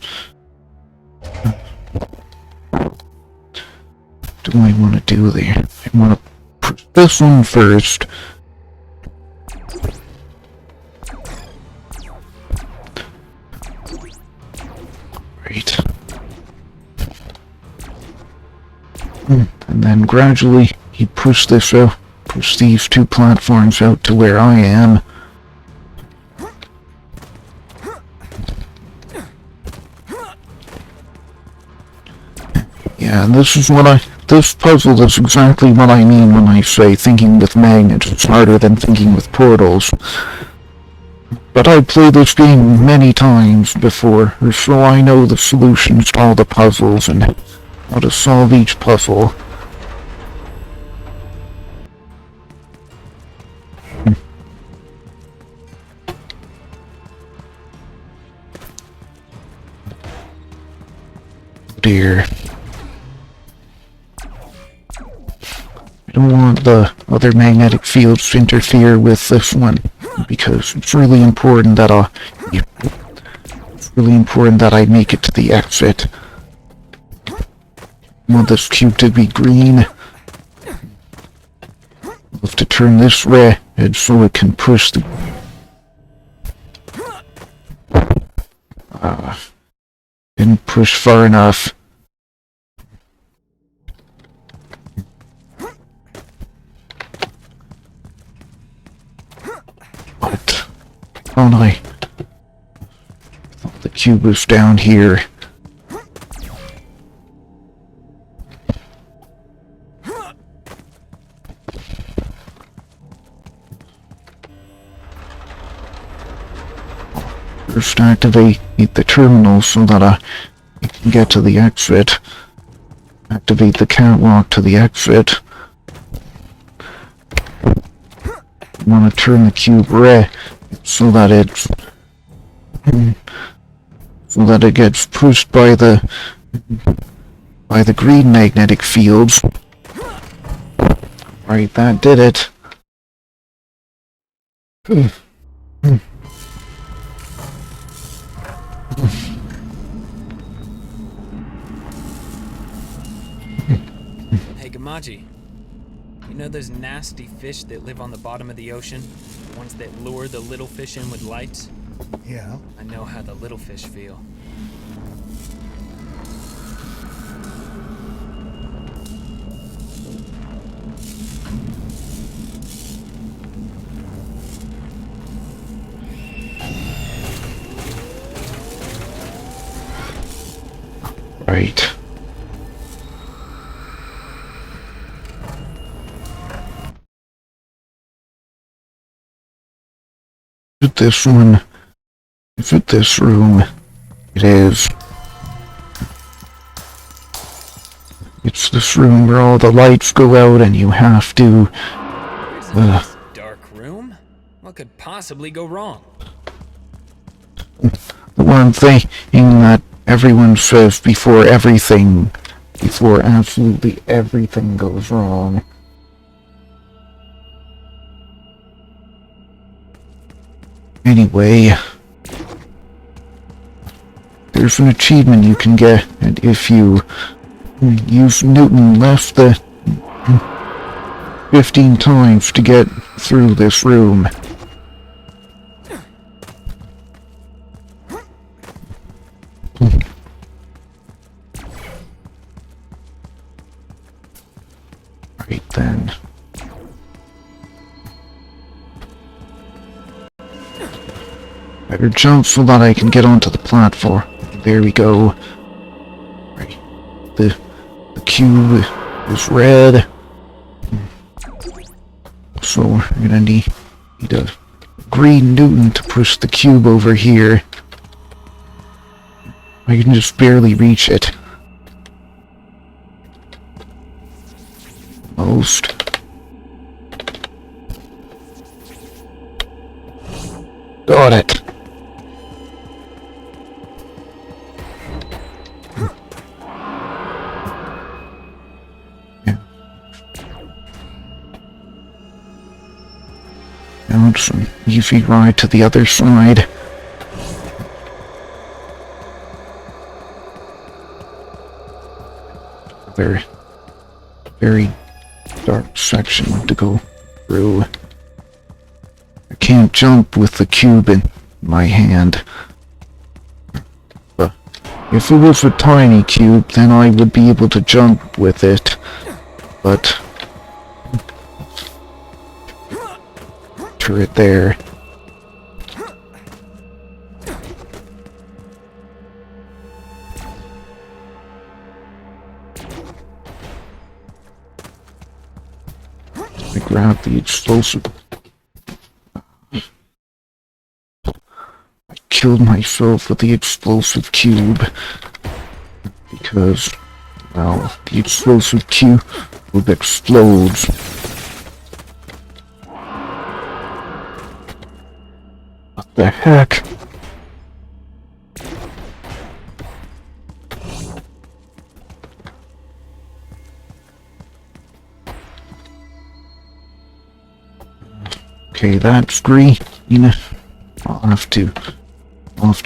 [SPEAKER 1] What do I want to do there? I want to push this one first. Right. And then gradually you push this out, push these two platforms out to where I am. Yeah, and this puzzle is exactly what I mean when I say thinking with magnets is harder than thinking with portals. But I've played this game many times before, so I know the solutions to all the puzzles and how to solve each puzzle. Dear. I don't want the other magnetic fields to interfere with this one, because it's really important that I make it to the exit. I want this cube to be green. I'll have to turn this red so it can push the... didn't push far enough. But, oh no, I thought the cube was down here. First activate the terminal so that I can get to the exit. Activate the catwalk to the exit. I want to turn the cube red so that it gets pushed by the green magnetic fields. Right, that did it.
[SPEAKER 6] Hey, Gamaji. You know those nasty fish that live on the bottom of the ocean? The ones that lure the little fish in with lights?
[SPEAKER 2] Yeah?
[SPEAKER 6] I know how the little fish feel.
[SPEAKER 1] Right. Is it this one? Is it this room? It is. It's this room where all the lights go out and you have to...
[SPEAKER 6] There's a nice dark room? What could possibly go wrong?
[SPEAKER 1] The one thing that everyone says before absolutely everything goes wrong. Anyway, there's an achievement you can get, and if you use Newton less than 15 times to get through this room. Right then. Better jump so that I can get onto the platform. There we go. Right. The cube is red. So we're gonna need a green Newton to push the cube over here. I can just barely reach it. almost. Got it. Yeah. Now it's an easy ride to the other side. Very, very dark section to go through. I can't jump with the cube in my hand. But if it was a tiny cube, then I would be able to jump with it. But turret there. I grabbed the explosive. I killed myself with the explosive cube because, well, the explosive cube explodes. What the heck? Okay, that's green. I'll have to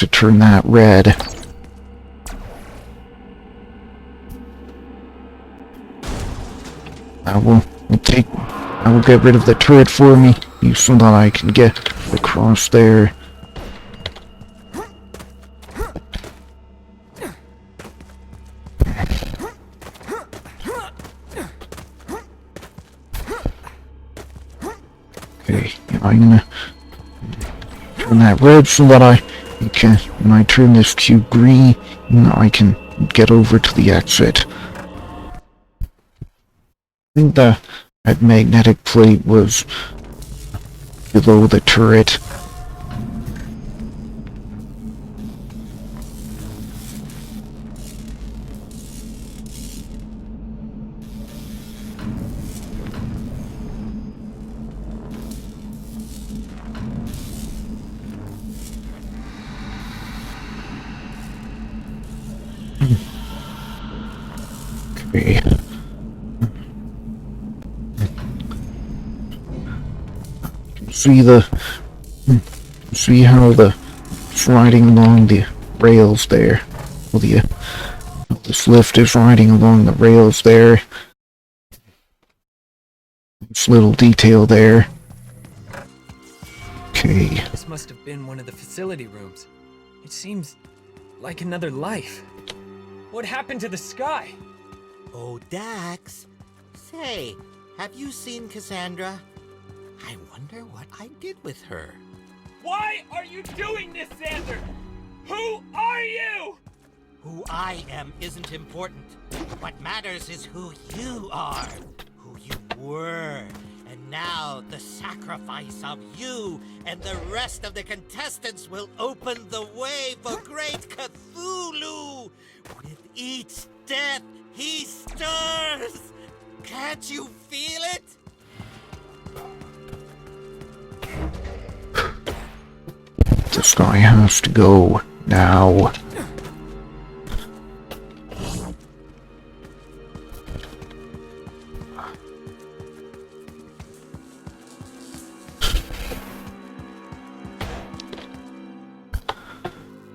[SPEAKER 1] turn that red. I will get rid of the turret for me, so that I can get across there. Okay, I'm gonna turn that red so that when I turn this cube green, I can get over to the exit. I think that magnetic plate was below the turret. Okay. See how it's riding along the rails there. Well, this lift is riding along the rails there. This little detail there. Okay.
[SPEAKER 6] This must have been one of the facility rooms. It seems like another life. What happened to the sky?
[SPEAKER 4] Oh, Dax. Say, have you seen Cassandra? I wonder what I did with her.
[SPEAKER 6] Why are you doing this, Xander? Who are you?
[SPEAKER 4] Who I am isn't important. What matters is who you are, who you were. And now the sacrifice of you and the rest of the contestants will open the way for great Cthulhu. With each death, he stirs. Can't you feel it?
[SPEAKER 1] This guy has to go now.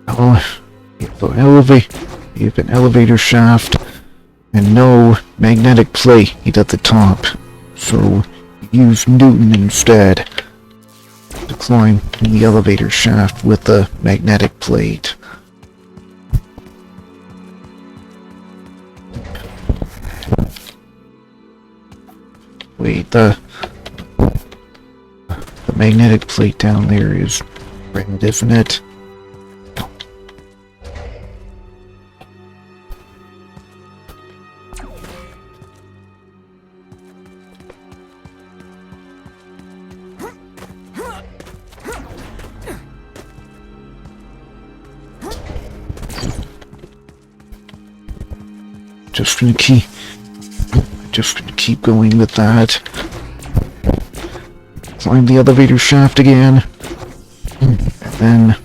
[SPEAKER 1] Oh, you have an elevator shaft and no magnetic plate at the top, so use Newton instead to climb the elevator shaft with the magnetic plate. Wait, the magnetic plate down there is red, isn't it? just gonna keep going with that. Climb the elevator shaft again. And then...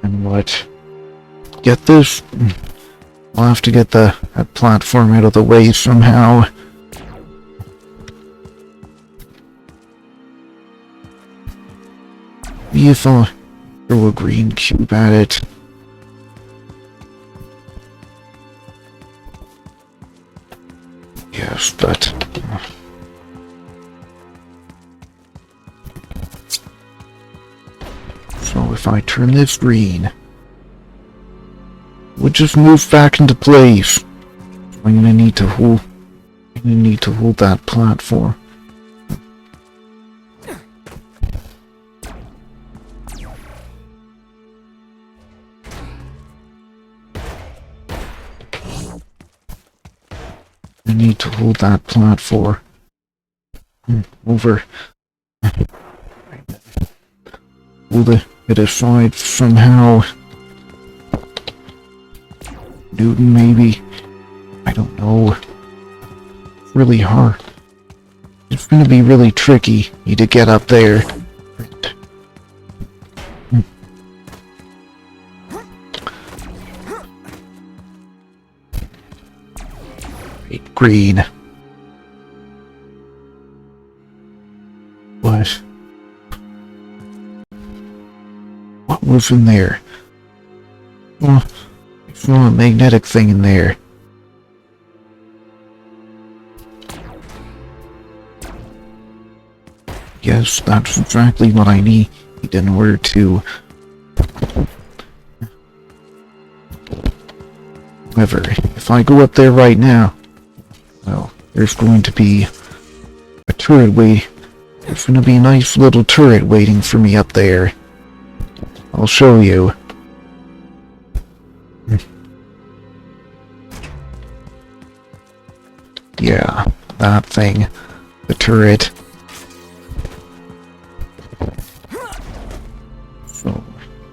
[SPEAKER 1] And what? Get this? I'll have to get that platform out of the way somehow. Maybe if I'll throw a green cube at it. Yes, but... So if I turn this green, we'll just move back into place. I'm gonna need to hold that platform. I need to hold that platform over. Hold it aside somehow. Newton, maybe. I don't know. It's really hard. It's gonna be really tricky to get up there. Green. What? What was in there? Well, it's not a magnetic thing in there. Yes, that's exactly what I need in order to... However, if I go up there right now, well, there's going to be a turret there's going to be a nice little turret waiting for me up there. I'll show you. Yeah, that thing. The turret. So,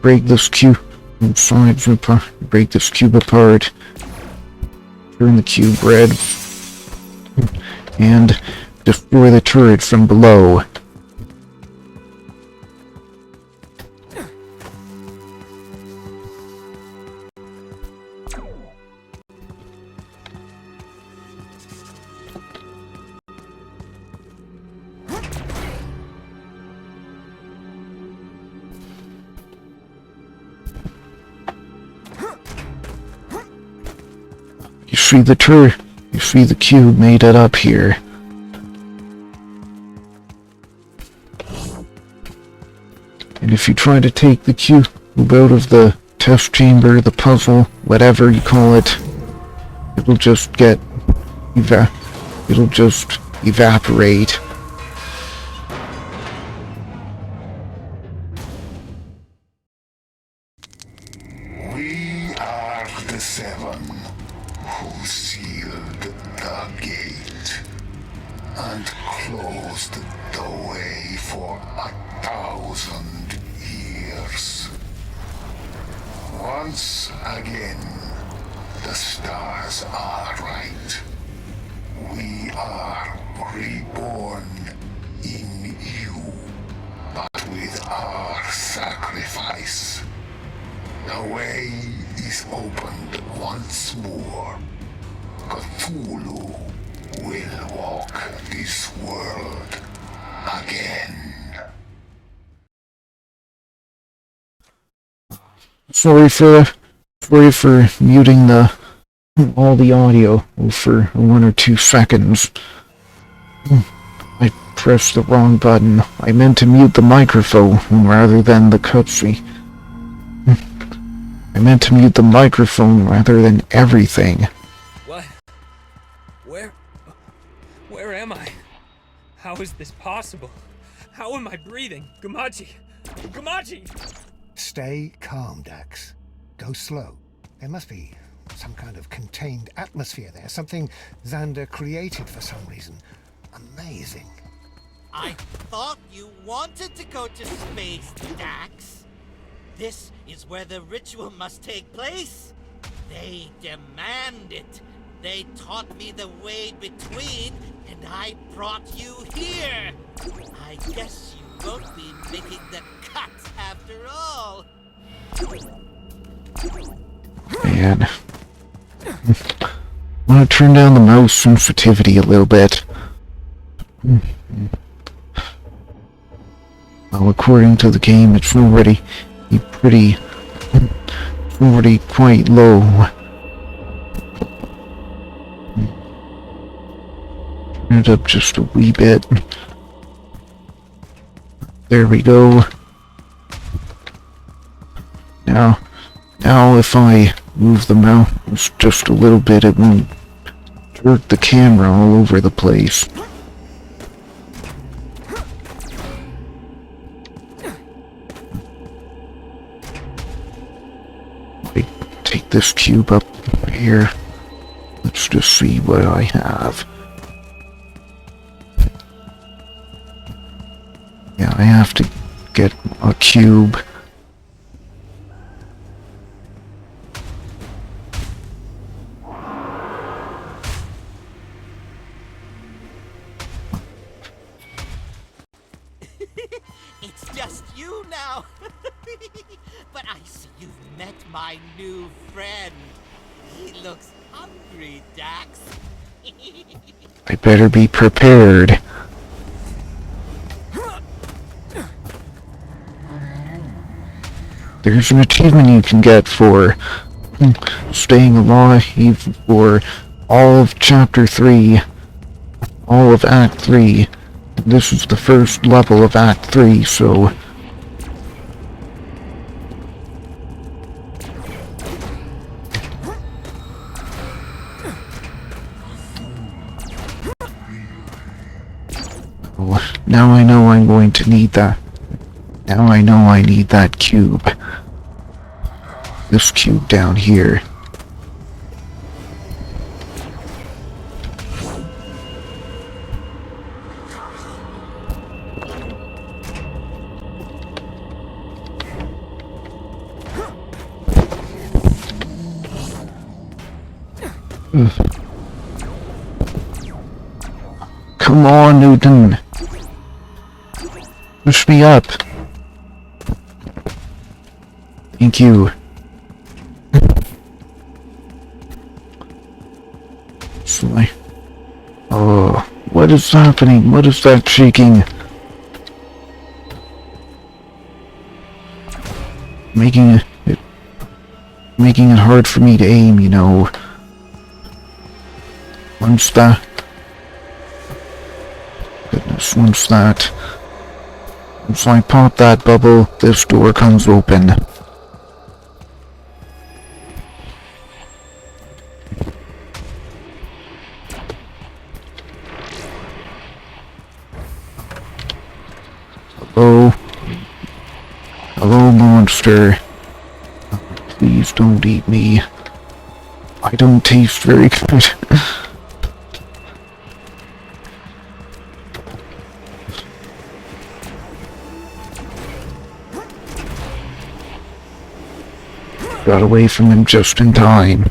[SPEAKER 1] break this cube break this cube apart. Turn the cube red. And destroy the turret from below. You see the turret? You see the cube made it up here. And if you try to take the cube out of the test chamber, the puzzle, whatever you call it, it'll just get it'll just evaporate.
[SPEAKER 8] We are the seven who sealed the gate and closed the way for 1,000 years. Once again, the stars are right. We are reborn in you, but with our sacrifice. The way is opened once more. Cthulhu will walk this world again.
[SPEAKER 1] Sorry for muting all the audio for 1 or 2 seconds. I pressed the wrong button. I meant to mute the microphone rather than the cutscene. I meant to mute the microphone rather than everything.
[SPEAKER 6] What? Where am I? How is this possible? How am I breathing? Gamachi! Gamachi!
[SPEAKER 2] Stay calm, Dax. Go slow. There must be some kind of contained atmosphere there. Something Xander created for some reason. Amazing.
[SPEAKER 4] I thought you wanted to go to space, Dax. This is where the ritual must take place. They demand it. They taught me the way between, and I brought you here. I guess you won't be making the cut after all.
[SPEAKER 1] Man. I'm gonna turn down the mouse sensitivity a little bit. Well, according to the game, it's already quite low. Turn it up just a wee bit. There we go. Now if I move the mouse just a little bit, it won't jerk the camera all over the place. I take this cube up here. Let's just see what I have. Yeah, I have to get a cube.
[SPEAKER 4] It's just you now. But I see you've met my new friend. He looks hungry, Dax.
[SPEAKER 1] I better be prepared. There's an achievement you can get for staying alive for all of Chapter 3, all of Act 3. This is the first level of Act 3, so... Oh, now I know I'm going to need that. Now I know I need that cube. This cube down here. Come on, Newton. Push me up. Thank you. Oh, what is happening? What is that shaking? Making it hard for me to aim, you know. Once that once I pop that bubble, this door comes open. Hello, monster. Please don't eat me. I don't taste very good. Got away from him just in time.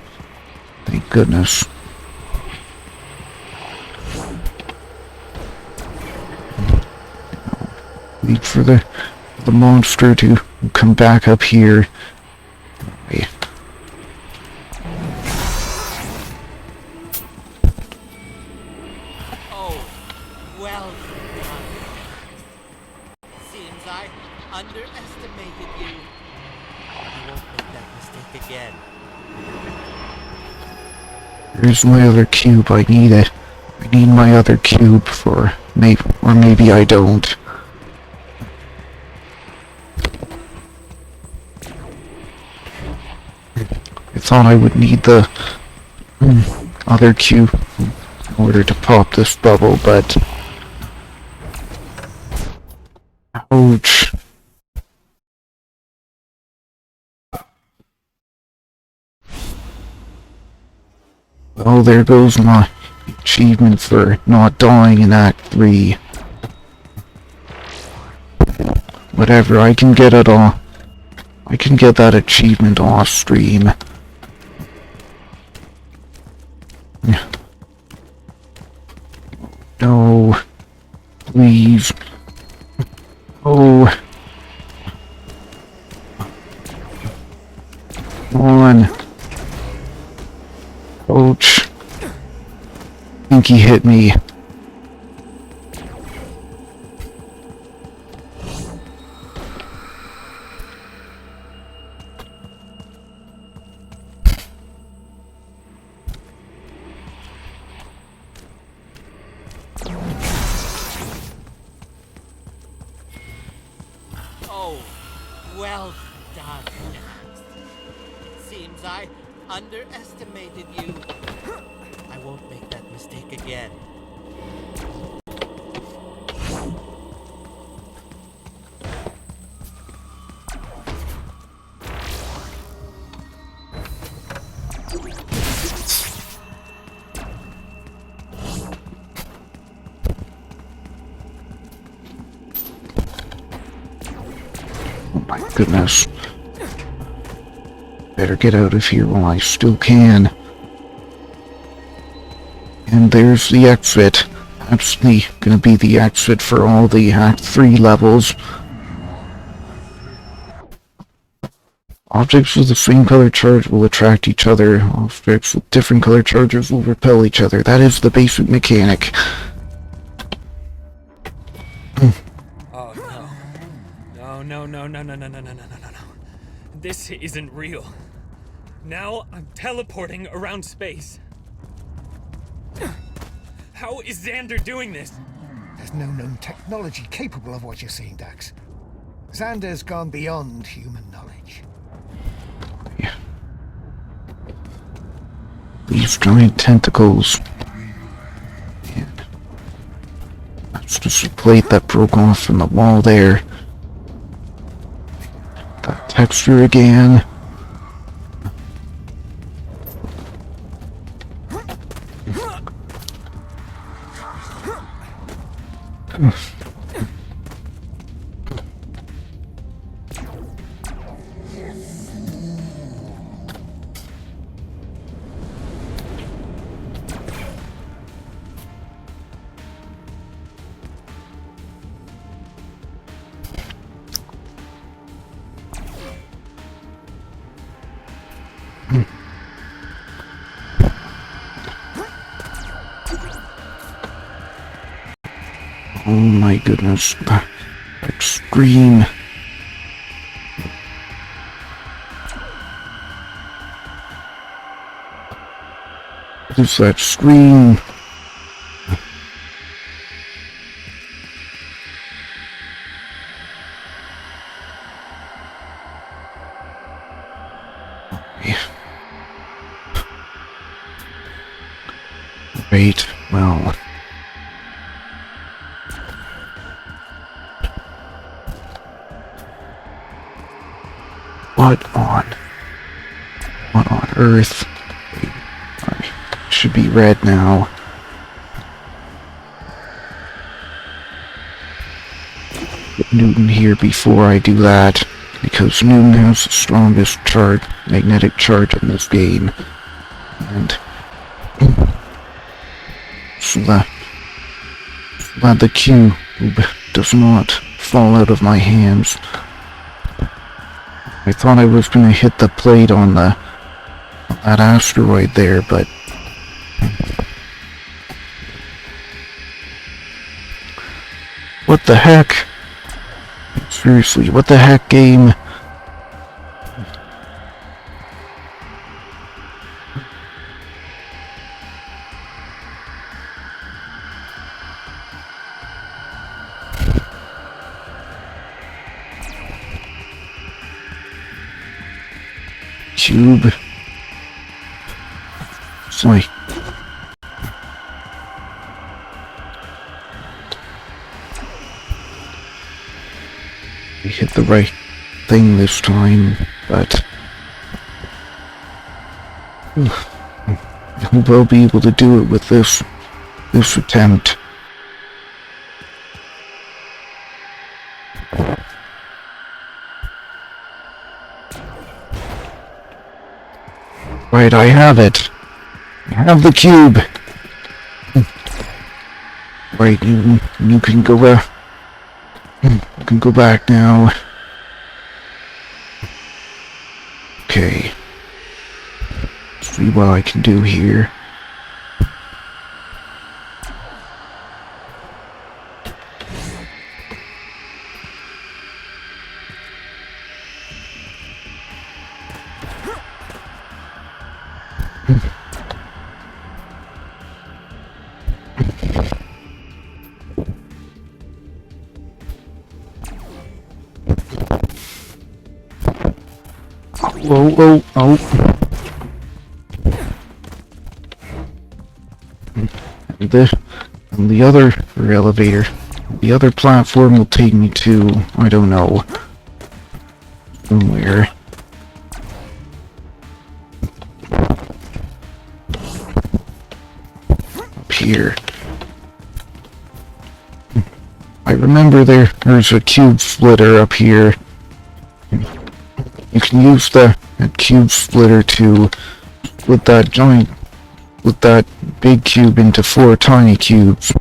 [SPEAKER 1] Thank goodness. Wait for the monster to come back up here. Wait.
[SPEAKER 4] Oh, well done. Seems I underestimated you. I won't make that mistake again.
[SPEAKER 1] Here's my other cube. I need it. I need my other cube for maybe I don't. I thought I would need the other cube in order to pop this bubble, but... Ouch. Well, there goes my achievement for not dying in Act 3. Whatever, I can get it all. I can get that achievement off stream. No. Please. Oh. Come on. Ouch. I think he hit me.
[SPEAKER 4] Oh, well done. Seems I underestimated you. I won't make that mistake again.
[SPEAKER 1] Oh my goodness. Better get out of here while I still can. And there's the exit. That's gonna be the exit for all the Act 3 levels. Objects with the same color charge will attract each other. Objects with different color charges will repel each other. That is the basic mechanic.
[SPEAKER 6] Oh no. No. This isn't real. Now I'm teleporting around space. How is Xander doing this?
[SPEAKER 2] There's no known technology capable of what you're seeing, Dax. Xander's gone beyond human knowledge.
[SPEAKER 1] Yeah. These giant tentacles. And that's just a plate that broke off from the wall there. That texture again. Oh my goodness. That scream. What is that scream? Great. Well. What on earth? I should be red now. Get Newton here before I do that, because Newton has the strongest magnetic charge in this game. And so that the cube does not fall out of my hands. I thought I was gonna hit the plate on that asteroid there, but what the heck? Seriously, what the heck, game? Cube. Sorry. We hit the right thing this time, but we'll be able to do it with this attempt. Alright, I have it. I have the cube. Right, you can go back. You can go back now. Okay. See what I can do here. Oh. And the other elevator, the other platform will take me to, I don't know, somewhere. Up here. I remember there's a cube splitter up here. You can use that cube splitter to split that big cube into 4 tiny cubes.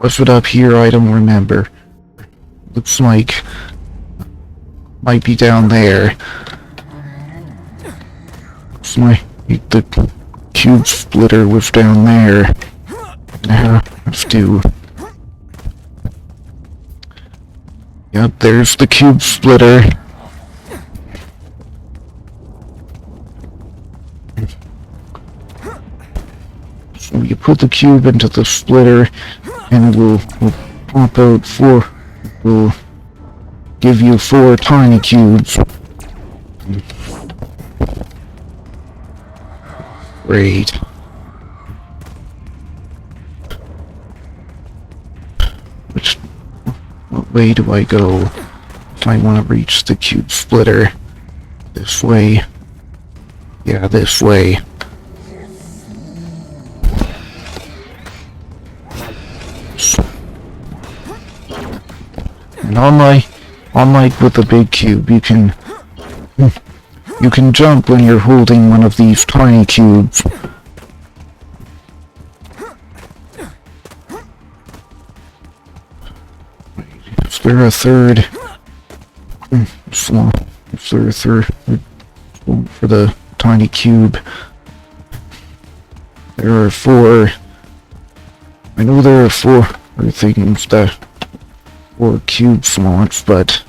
[SPEAKER 1] Was it up here? I don't remember. Looks like might be down there. Looks like the cube splitter was down there. Now I have to. Yep, there's the cube splitter. So you put the cube into the splitter, and it will pop out 4. Will give you 4 tiny cubes. Great. What way do I go if I want to reach the cube splitter? This way. Yeah, this way. And unlike with the big cube, you can jump when you're holding one of these tiny cubes. Is there a third? Is there a third for the tiny cube? There are 4. I know there are 4 things that 4 cube slots, but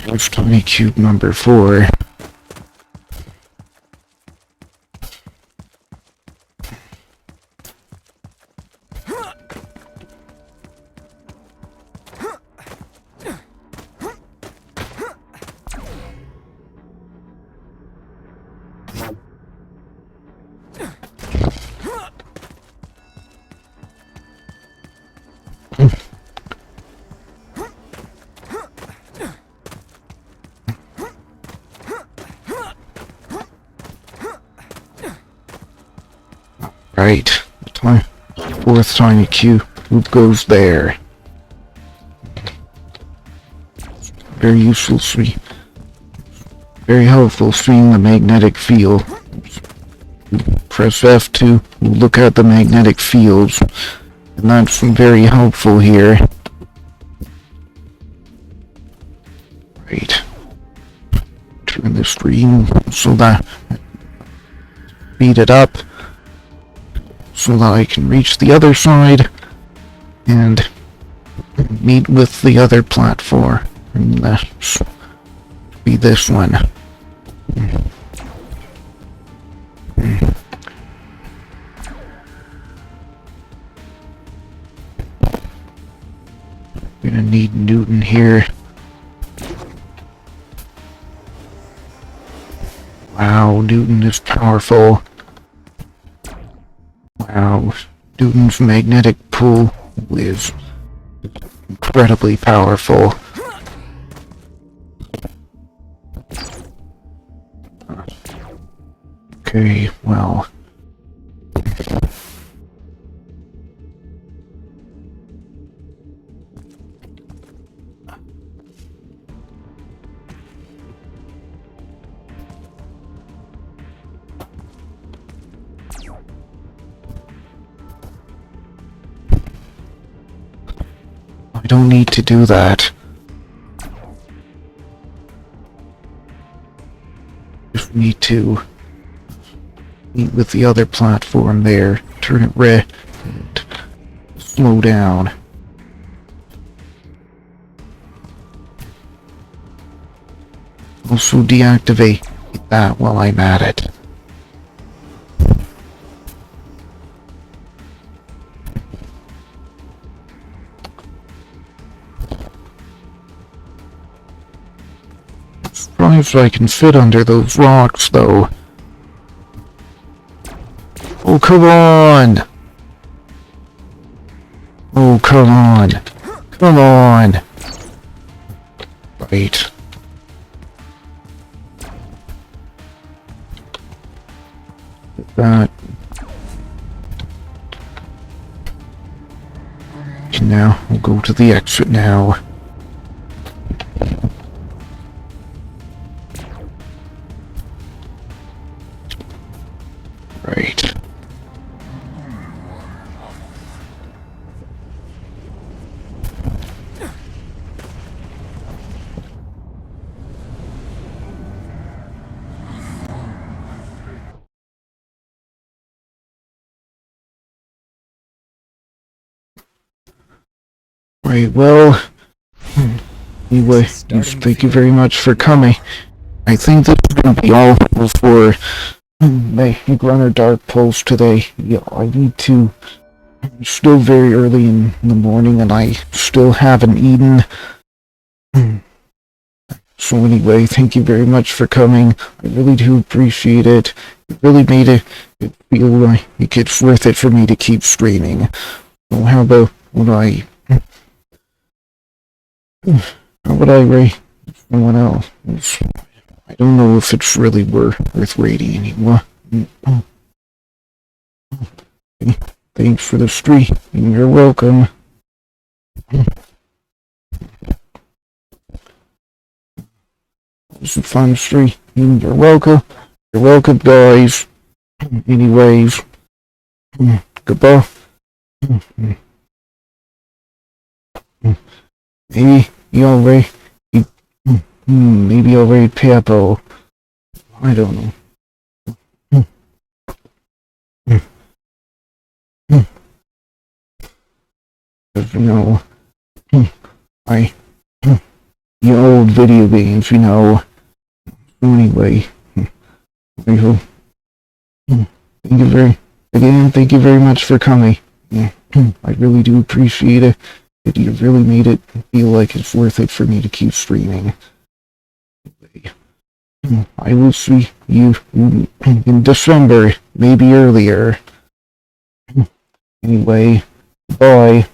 [SPEAKER 1] there's tiny cube number 4. Right, the 4th tiny cube goes there. Very useful, very helpful seeing the magnetic field. Press F to look at the magnetic fields, and that's very helpful here. Right. Turn the screen so that speed it up, so that I can reach the other side and meet with the other platform. And that's be this one. Gonna need Newton here. Wow, Newton is powerful. Wow, Newton's magnetic pull is incredibly powerful. Okay, well. I don't need to do that. Just need to meet with the other platform there, turn it red, and slow down. Also deactivate that while I'm at it. Surprised I can fit under those rocks, though. Oh, come on! Oh, come on! Come on! Right. That. Now, we'll go to the exit now. Right. Right, well, anyway, thank you very much for coming. I think this is going to be all for Mag Runner Dark Pulse today. Yeah, I need to, still very early in the morning and I still haven't eaten. So anyway, thank you very much for coming. I really do appreciate it. It really made it feel like it's worth it for me to keep streaming. So how about how would I rate someone else? I don't know if it's really worth rating anymore. Thanks for the stream. You're welcome. It's a fun stream. You're welcome. You're welcome, guys. Anyways, goodbye. Maybe I'll rate Peppo. I don't know. You know, old video games, you know. Anyway, I hope. Thank you very much for coming. I really do appreciate it. You really made it feel like it's worth it for me to keep streaming. I will see you in December, maybe earlier. Anyway, bye.